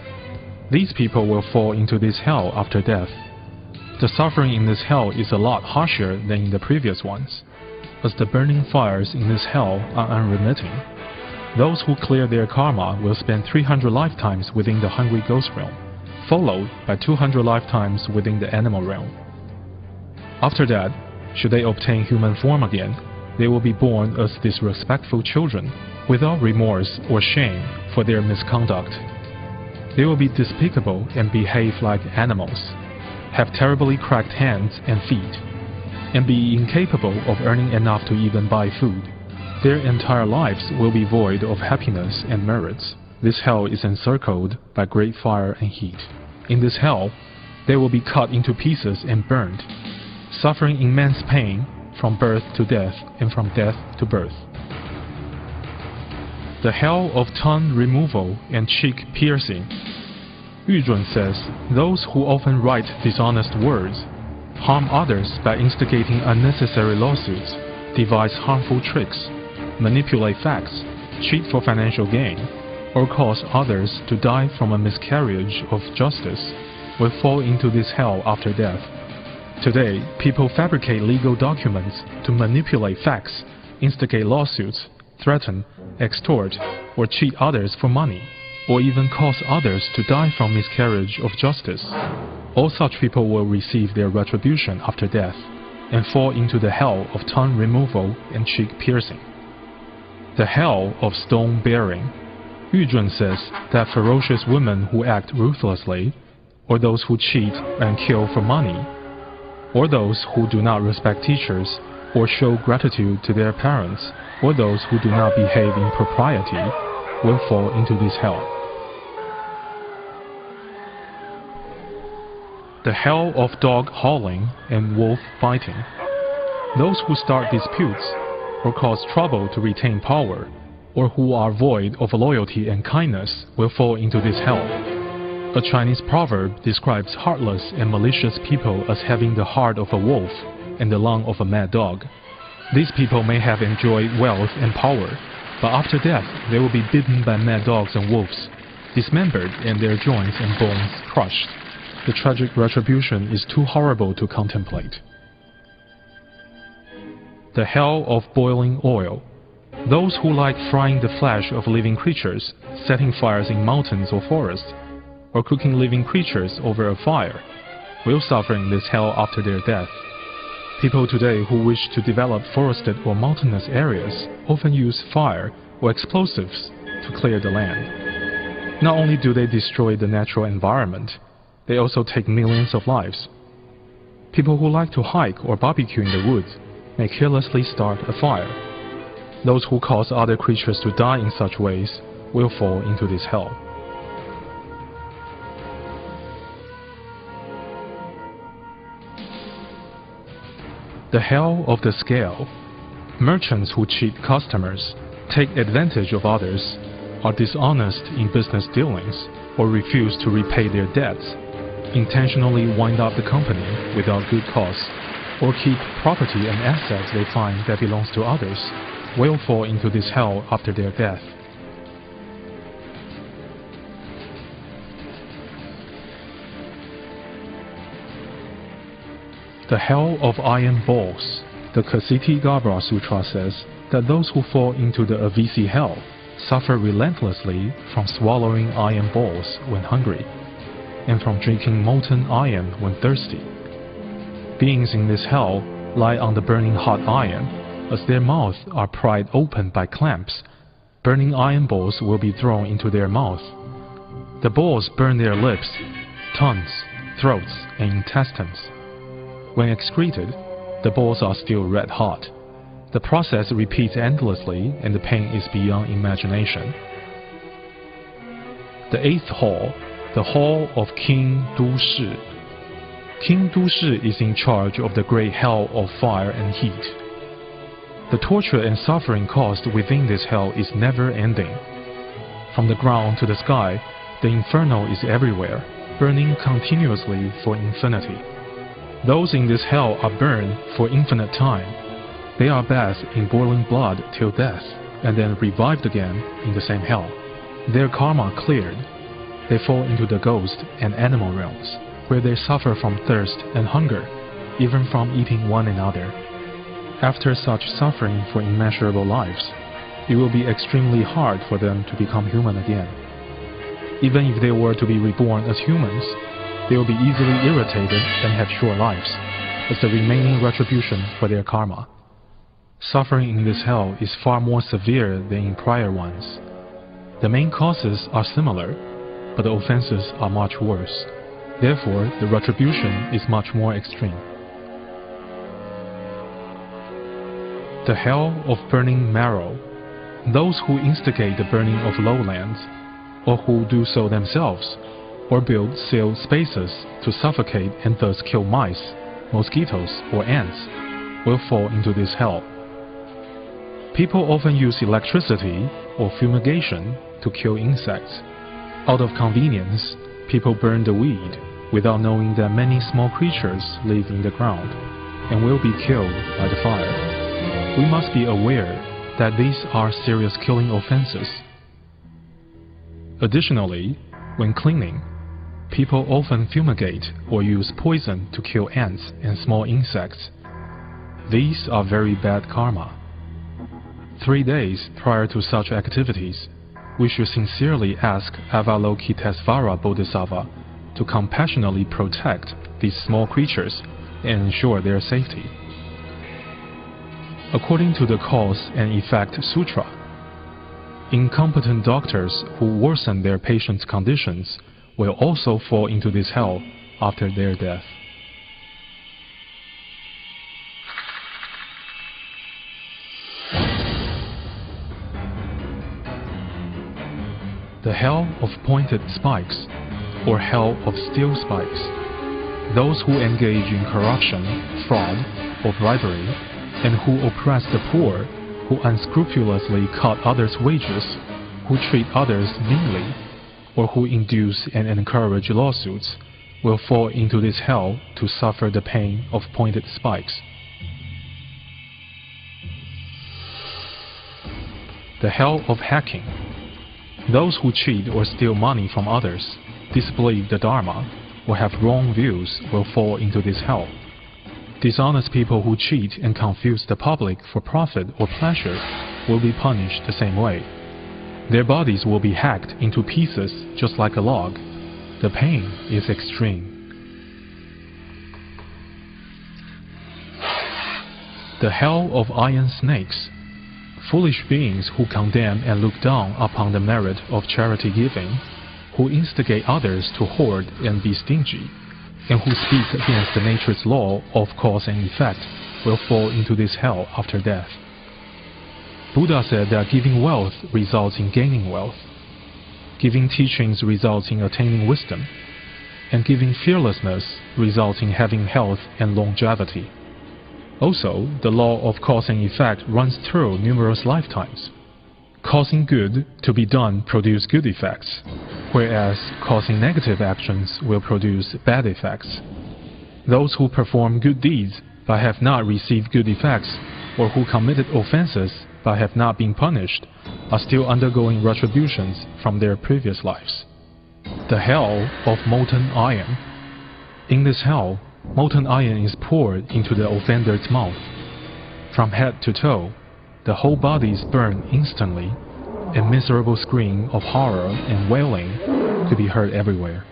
These people will fall into this hell after death. The suffering in this hell is a lot harsher than in the previous ones, as the burning fires in this hell are unremitting. Those who clear their karma will spend 300 lifetimes within the hungry ghost realm, followed by 200 lifetimes within the animal realm. After that, should they obtain human form again, they will be born as disrespectful children, without remorse or shame for their misconduct. They will be despicable and behave like animals, have terribly cracked hands and feet, and be incapable of earning enough to even buy food. Their entire lives will be void of happiness and merits. This hell is encircled by great fire and heat. In this hell, they will be cut into pieces and burned, suffering immense pain from birth to death and from death to birth. The hell of tongue removal and cheek piercing. Yu Zhun says those who often write dishonest words, harm others by instigating unnecessary lawsuits, devise harmful tricks, manipulate facts, cheat for financial gain, or cause others to die from a miscarriage of justice, will fall into this hell after death. Today, people fabricate legal documents to manipulate facts, instigate lawsuits, threaten, extort, or cheat others for money, or even cause others to die from miscarriage of justice. All such people will receive their retribution after death and fall into the hell of tongue removal and cheek piercing. The hell of stone bearing. Yu Zhun says that ferocious women who act ruthlessly, or those who cheat and kill for money, or those who do not respect teachers or show gratitude to their parents, or those who do not behave in propriety, will fall into this hell. The hell of dog howling and wolf biting. Those who start disputes or cause trouble to retain power, or who are void of loyalty and kindness, will fall into this hell. A Chinese proverb describes heartless and malicious people as having the heart of a wolf and the lung of a mad dog. These people may have enjoyed wealth and power, but after death they will be bitten by mad dogs and wolves, dismembered and their joints and bones crushed. The tragic retribution is too horrible to contemplate. The hell of boiling oil. Those who like frying the flesh of living creatures, setting fires in mountains or forests, or cooking living creatures over a fire, will suffer in this hell after their death. People today who wish to develop forested or mountainous areas often use fire or explosives to clear the land. Not only do they destroy the natural environment, they also take millions of lives. People who like to hike or barbecue in the woods may carelessly start a fire. Those who cause other creatures to die in such ways will fall into this hell. The hell of the scale. Merchants who cheat customers, take advantage of others, are dishonest in business dealings, or refuse to repay their debts, intentionally wind up the company without good cause, or keep property and assets they find that belongs to others, will fall into this hell after their death. The hell of iron balls. The Ksiti-Garbha Sutra says that those who fall into the Avisi hell suffer relentlessly from swallowing iron balls when hungry, and from drinking molten iron when thirsty. Beings in this hell lie on the burning hot iron. As their mouths are pried open by clamps, burning iron balls will be thrown into their mouth. The balls burn their lips, tongues, throats, and intestines. When excreted, the balls are still red hot. The process repeats endlessly and the pain is beyond imagination. The eighth hall, the hall of King Du Shi. King Du Shi is in charge of the great hell of fire and heat. The torture and suffering caused within this hell is never ending. From the ground to the sky, the inferno is everywhere, burning continuously for infinity. Those in this hell are burned for infinite time. They are bathed in boiling blood till death, and then revived again in the same hell. Their karma cleared, they fall into the ghost and animal realms, where they suffer from thirst and hunger, even from eating one another. After such suffering for immeasurable lives, it will be extremely hard for them to become human again. Even if they were to be reborn as humans, they will be easily irritated and have short lives, as the remaining retribution for their karma. Suffering in this hell is far more severe than in prior ones. The main causes are similar, but the offenses are much worse. Therefore, the retribution is much more extreme. The hell of burning marrow. Those who instigate the burning of lowlands, or who do so themselves, or build sealed spaces to suffocate and thus kill mice, mosquitoes, or ants, will fall into this hell. People often use electricity or fumigation to kill insects. Out of convenience, people burn the weed without knowing that many small creatures live in the ground and will be killed by the fire. We must be aware that these are serious killing offenses. Additionally, when cleaning, people often fumigate or use poison to kill ants and small insects. These are very bad karma. 3 days prior to such activities, we should sincerely ask Avalokitesvara Bodhisattva to compassionately protect these small creatures and ensure their safety. According to the Cause and Effect Sutra, incompetent doctors who worsen their patients' conditions will also fall into this hell after their death. The hell of pointed spikes, or hell of steel spikes. Those who engage in corruption, fraud, or bribery, and who oppress the poor, who unscrupulously cut others' wages, who treat others meanly, or who induce and encourage lawsuits, will fall into this hell to suffer the pain of pointed spikes. The hell of hacking. Those who cheat or steal money from others, disbelieve the Dharma, or have wrong views will fall into this hell. Dishonest people who cheat and confuse the public for profit or pleasure will be punished the same way. Their bodies will be hacked into pieces just like a log. The pain is extreme. The hell of iron snakes. Foolish beings who condemn and look down upon the merit of charity giving, who instigate others to hoard and be stingy, and who speak against the nature's law of cause and effect will fall into this hell after death. Buddha said that giving wealth results in gaining wealth, giving teachings results in attaining wisdom, and giving fearlessness results in having health and longevity. Also, the law of cause and effect runs through numerous lifetimes. Causing good to be done produce good effects, whereas causing negative actions will produce bad effects. Those who perform good deeds but have not received good effects, or who committed offenses but have not been punished, are still undergoing retributions from their previous lives. The hell of molten iron. In this hell, molten iron is poured into the offender's mouth. From head to toe, the whole body is burned instantly, and miserable scream of horror and wailing could be heard everywhere.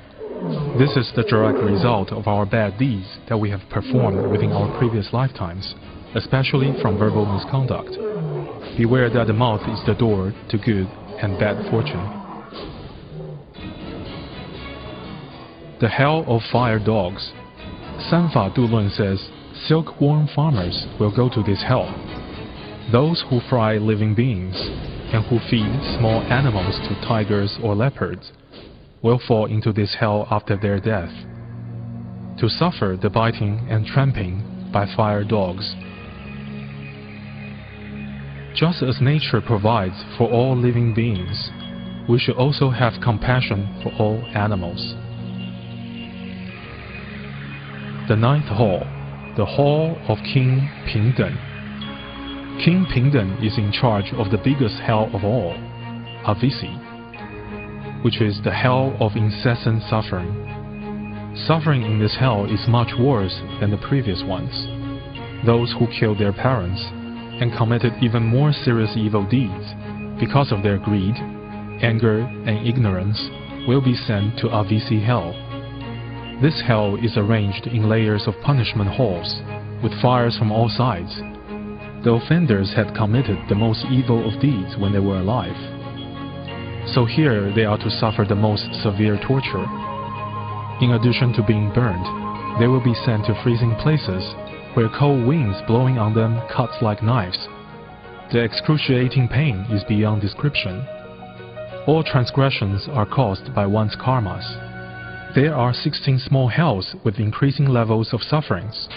This is the direct result of our bad deeds that we have performed within our previous lifetimes, especially from verbal misconduct. Beware that the mouth is the door to good and bad fortune. The hell of fire dogs. Sanfa Dulun says silkworm farmers will go to this hell. Those who fry living beings and who feed small animals to tigers or leopards will fall into this hell after their death, to suffer the biting and tramping by fire dogs. Just as nature provides for all living beings, we should also have compassion for all animals. The ninth hall, the hall of King Pingden. King Pingden is in charge of the biggest hell of all, Avisi, which is the hell of incessant suffering. Suffering in this hell is much worse than the previous ones. Those who killed their parents and committed even more serious evil deeds because of their greed, anger, and ignorance will be sent to Avisi hell. This hell is arranged in layers of punishment halls, with fires from all sides. The offenders had committed the most evil of deeds when they were alive. So here they are to suffer the most severe torture. In addition to being burned, they will be sent to freezing places where cold winds blowing on them cuts like knives. The excruciating pain is beyond description. All transgressions are caused by one's karmas. There are 16 small hells with increasing levels of sufferings.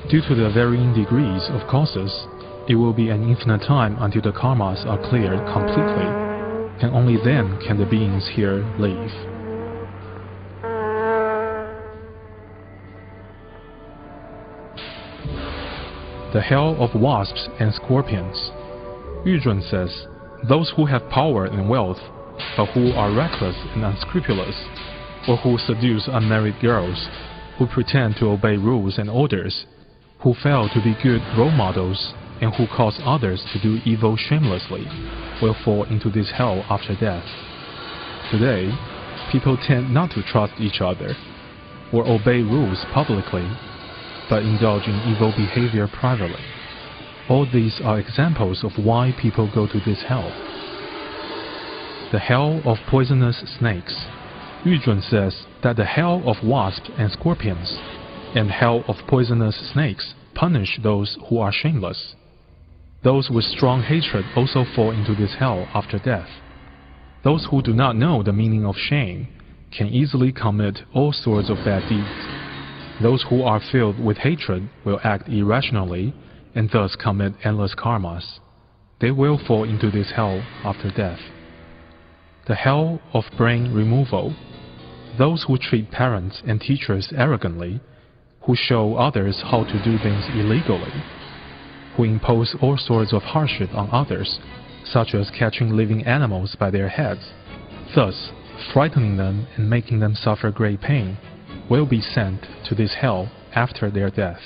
Due to the varying degrees of causes, it will be an infinite time until the karmas are cleared completely, and only then can the beings here leave. The hell of wasps and scorpions. Yuzhun says, those who have power and wealth, but who are reckless and unscrupulous, or who seduce unmarried girls, who pretend to obey rules and orders, who fail to be good role models, and who cause others to do evil shamelessly, will fall into this hell after death. Today, people tend not to trust each other, or obey rules publicly, but indulge in evil behavior privately. All these are examples of why people go to this hell. The hell of poisonous snakes. Yu Zhun says that the hell of wasps and scorpions and hell of poisonous snakes punish those who are shameless. Those with strong hatred also fall into this hell after death. Those who do not know the meaning of shame can easily commit all sorts of bad deeds. Those who are filled with hatred will act irrationally and thus commit endless karmas. They will fall into this hell after death. The hell of brain removal. Those who treat parents and teachers arrogantly, who show others how to do things illegally, who impose all sorts of hardship on others, such as catching living animals by their heads, thus frightening them and making them suffer great pain, will be sent to this hell after their death.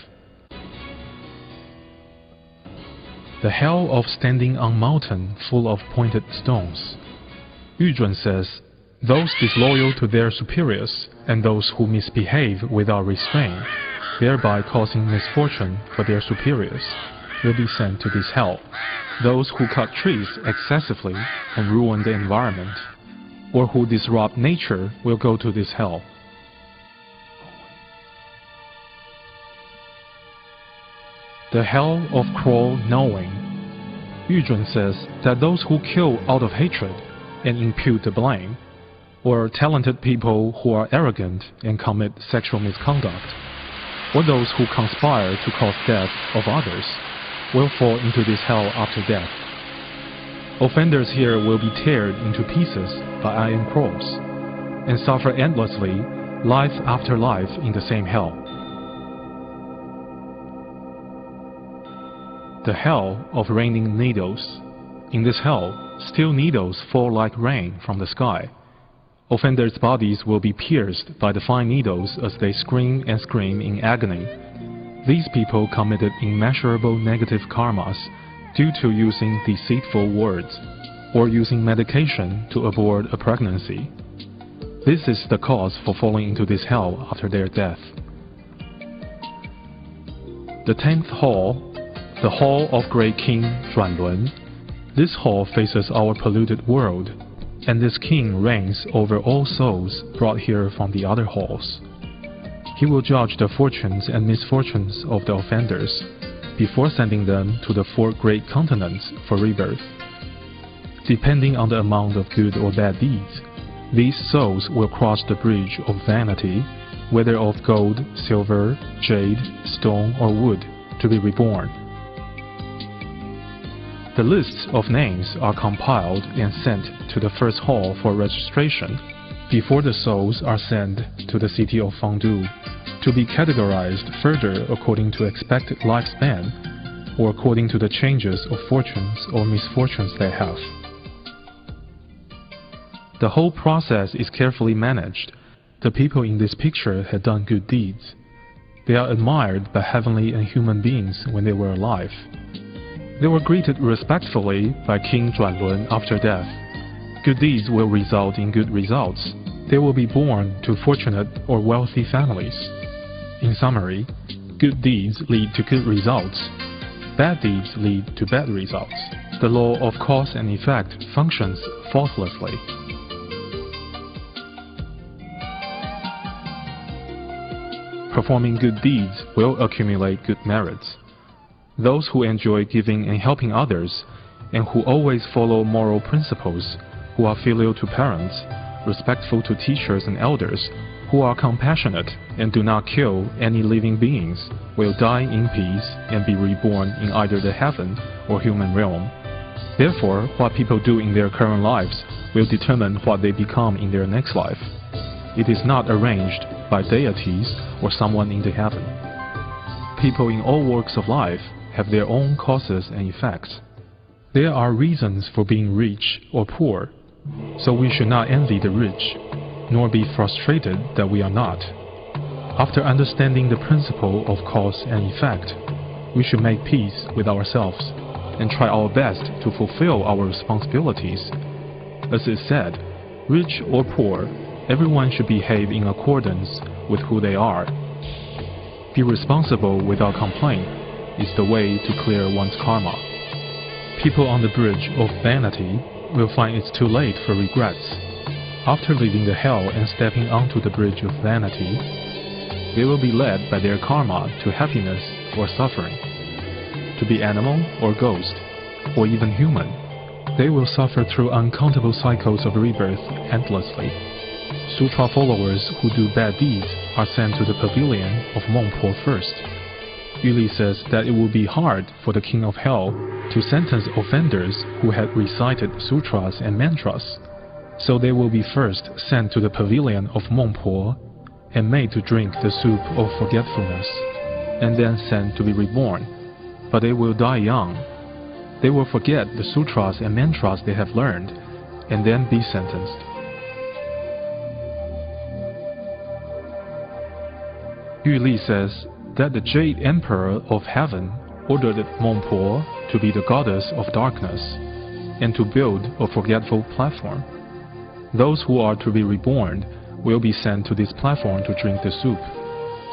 The hell of standing on mountain full of pointed stones. Yu Zhun says, those disloyal to their superiors and those who misbehave without restraint, thereby causing misfortune for their superiors, will be sent to this hell. Those who cut trees excessively and ruin the environment, or who disrupt nature, will go to this hell. The hell of cruel knowing. Yu Zhun says that those who kill out of hatred and impute the blame, or talented people who are arrogant and commit sexual misconduct, or those who conspire to cause death of others, will fall into this hell after death. Offenders here will be teared into pieces by iron claws, and suffer endlessly, life after life in the same hell. The hell of raining needles. In this hell, steel needles fall like rain from the sky. Offenders' bodies will be pierced by the fine needles as they scream and scream in agony. These people committed immeasurable negative karmas due to using deceitful words or using medication to abort a pregnancy. This is the cause for falling into this hell after their death. The 10th hall, the Hall of Great King Zhuanlun. This hall faces our polluted world, and this king reigns over all souls brought here from the other halls. He will judge the fortunes and misfortunes of the offenders before sending them to the 4 great continents for rebirth. Depending on the amount of good or bad deeds, these souls will cross the bridge of vanity, whether of gold, silver, jade, stone, or wood, to be reborn. The lists of names are compiled and sent to the first hall for registration before the souls are sent to the city of Fangdu to be categorized further according to expected lifespan or according to the changes of fortunes or misfortunes they have. The whole process is carefully managed. The people in this picture had done good deeds. They are admired by heavenly and human beings when they were alive. They were greeted respectfully by King Zhuanlun after death. Good deeds will result in good results. They will be born to fortunate or wealthy families. In summary, good deeds lead to good results. Bad deeds lead to bad results. The law of cause and effect functions faultlessly. Performing good deeds will accumulate good merits. Those who enjoy giving and helping others, and who always follow moral principles, who are filial to parents, respectful to teachers and elders, who are compassionate and do not kill any living beings, will die in peace and be reborn in either the heaven or human realm. Therefore, what people do in their current lives will determine what they become in their next life. It is not arranged by deities or someone in the heaven. People in all walks of life have their own causes and effects. There are reasons for being rich or poor, so we should not envy the rich. nor be frustrated that we are not. After understanding the principle of cause and effect, we should make peace with ourselves and try our best to fulfill our responsibilities. As is said, rich or poor, everyone should behave in accordance with who they are. Be responsible without complaint is the way to clear one's karma. People on the bridge of vanity will find it's too late for regrets. After leaving the hell and stepping onto the bridge of vanity, they will be led by their karma to happiness or suffering. To be animal or ghost, or even human, they will suffer through uncountable cycles of rebirth endlessly. Sutra followers who do bad deeds are sent to the pavilion of Mengpo first. Yuli says that it will be hard for the king of hell to sentence offenders who had recited sutras and mantras, so they will be first sent to the pavilion of Mengpo and made to drink the soup of forgetfulness, and then sent to be reborn. But they will die young. They will forget the sutras and mantras they have learned, and then be sentenced. Yu Li says that the Jade Emperor of Heaven ordered Mengpo to be the goddess of darkness, and to build a forgetful platform. Those who are to be reborn will be sent to this platform to drink the soup,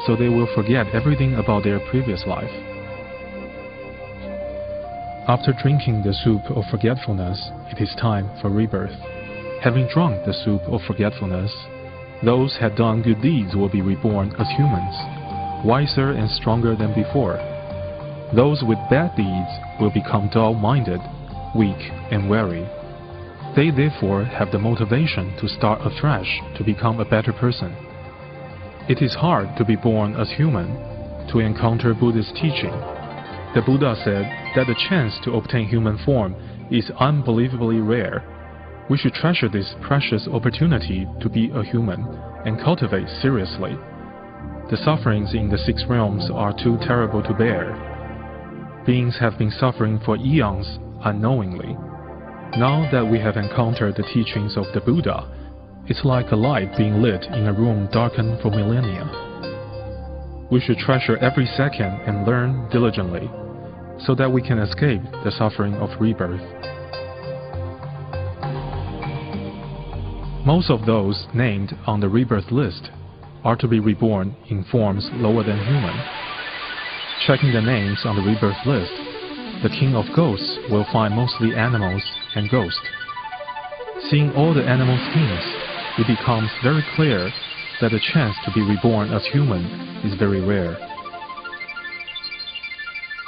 so they will forget everything about their previous life. After drinking the soup of forgetfulness, it is time for rebirth. Having drunk the soup of forgetfulness, those who had done good deeds will be reborn as humans, wiser and stronger than before. Those with bad deeds will become dull-minded, weak and weary. They therefore have the motivation to start afresh to become a better person. It is hard to be born as human, to encounter Buddhist teaching. The Buddha said that the chance to obtain human form is unbelievably rare. We should treasure this precious opportunity to be a human and cultivate seriously. The sufferings in the 6 realms are too terrible to bear. Beings have been suffering for eons unknowingly. Now that we have encountered the teachings of the Buddha, it's like a light being lit in a room darkened for millennia. We should treasure every second and learn diligently, so that we can escape the suffering of rebirth. Most of those named on the rebirth list are to be reborn in forms lower than human. Checking the names on the rebirth list, the king of ghosts will find mostly animals and ghosts. Seeing all the animal skins, it becomes very clear that the chance to be reborn as human is very rare.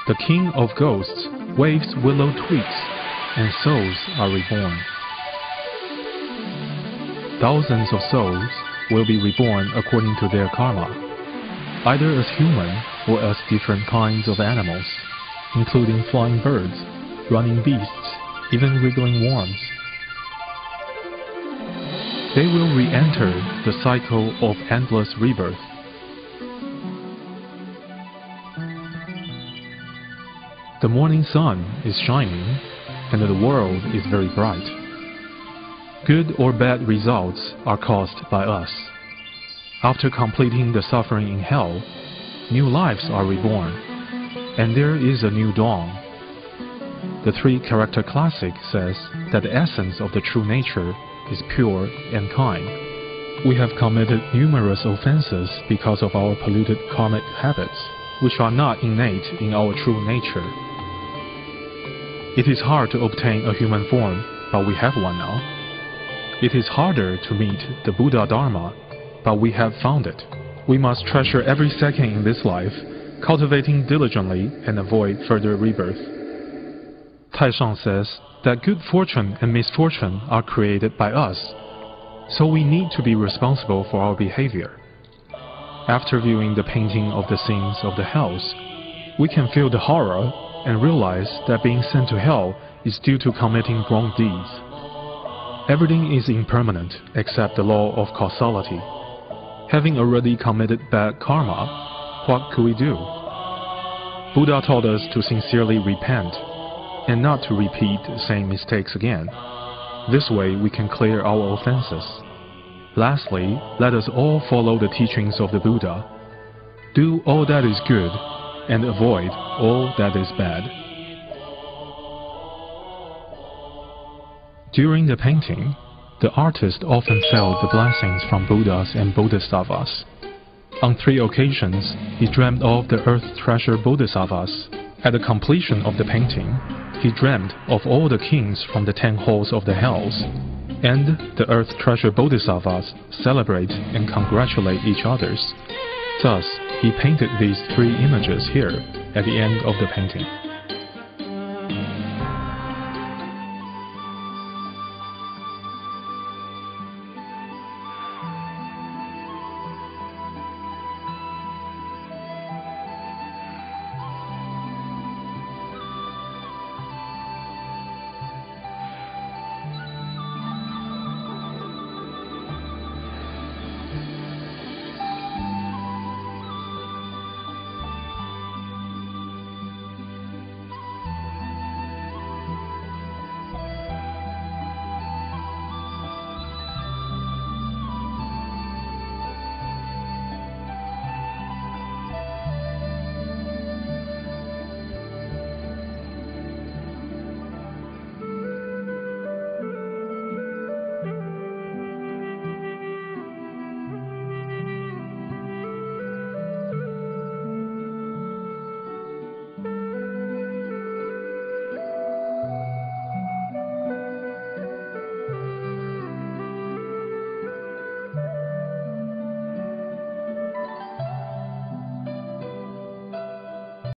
The king of ghosts waves willow twigs, and souls are reborn. Thousands of souls will be reborn according to their karma, either as human or as different kinds of animals, including flying birds, running beasts, even wriggling worms. They will re-enter the cycle of endless rebirth. The morning sun is shining, and the world is very bright. Good or bad results are caused by us. After completing the suffering in hell, new lives are reborn, and there is a new dawn. The 3-character classic says that the essence of the true nature is pure and kind. We have committed numerous offenses because of our polluted karmic habits, which are not innate in our true nature. It is hard to obtain a human form, but we have one now. It is harder to meet the Buddha Dharma, but we have found it. We must treasure every second in this life, cultivating diligently and avoid further rebirth. Taishang says that good fortune and misfortune are created by us, so we need to be responsible for our behavior. After viewing the painting of the scenes of the hells, we can feel the horror and realize that being sent to hell is due to committing wrong deeds. Everything is impermanent except the law of causality. Having already committed bad karma, what could we do? Buddha taught us to sincerely repent and not to repeat the same mistakes again. This way we can clear our offenses. Lastly, let us all follow the teachings of the Buddha. Do all that is good and avoid all that is bad. During the painting, the artist often felt the blessings from Buddhas and Bodhisattvas. On 3 occasions, he dreamt of the earth treasure Bodhisattvas. At the completion of the painting, he dreamt of all the kings from the 10 halls of the hells, and the earth treasure Bodhisattvas celebrate and congratulate each others. Thus, he painted these 3 images here at the end of the painting.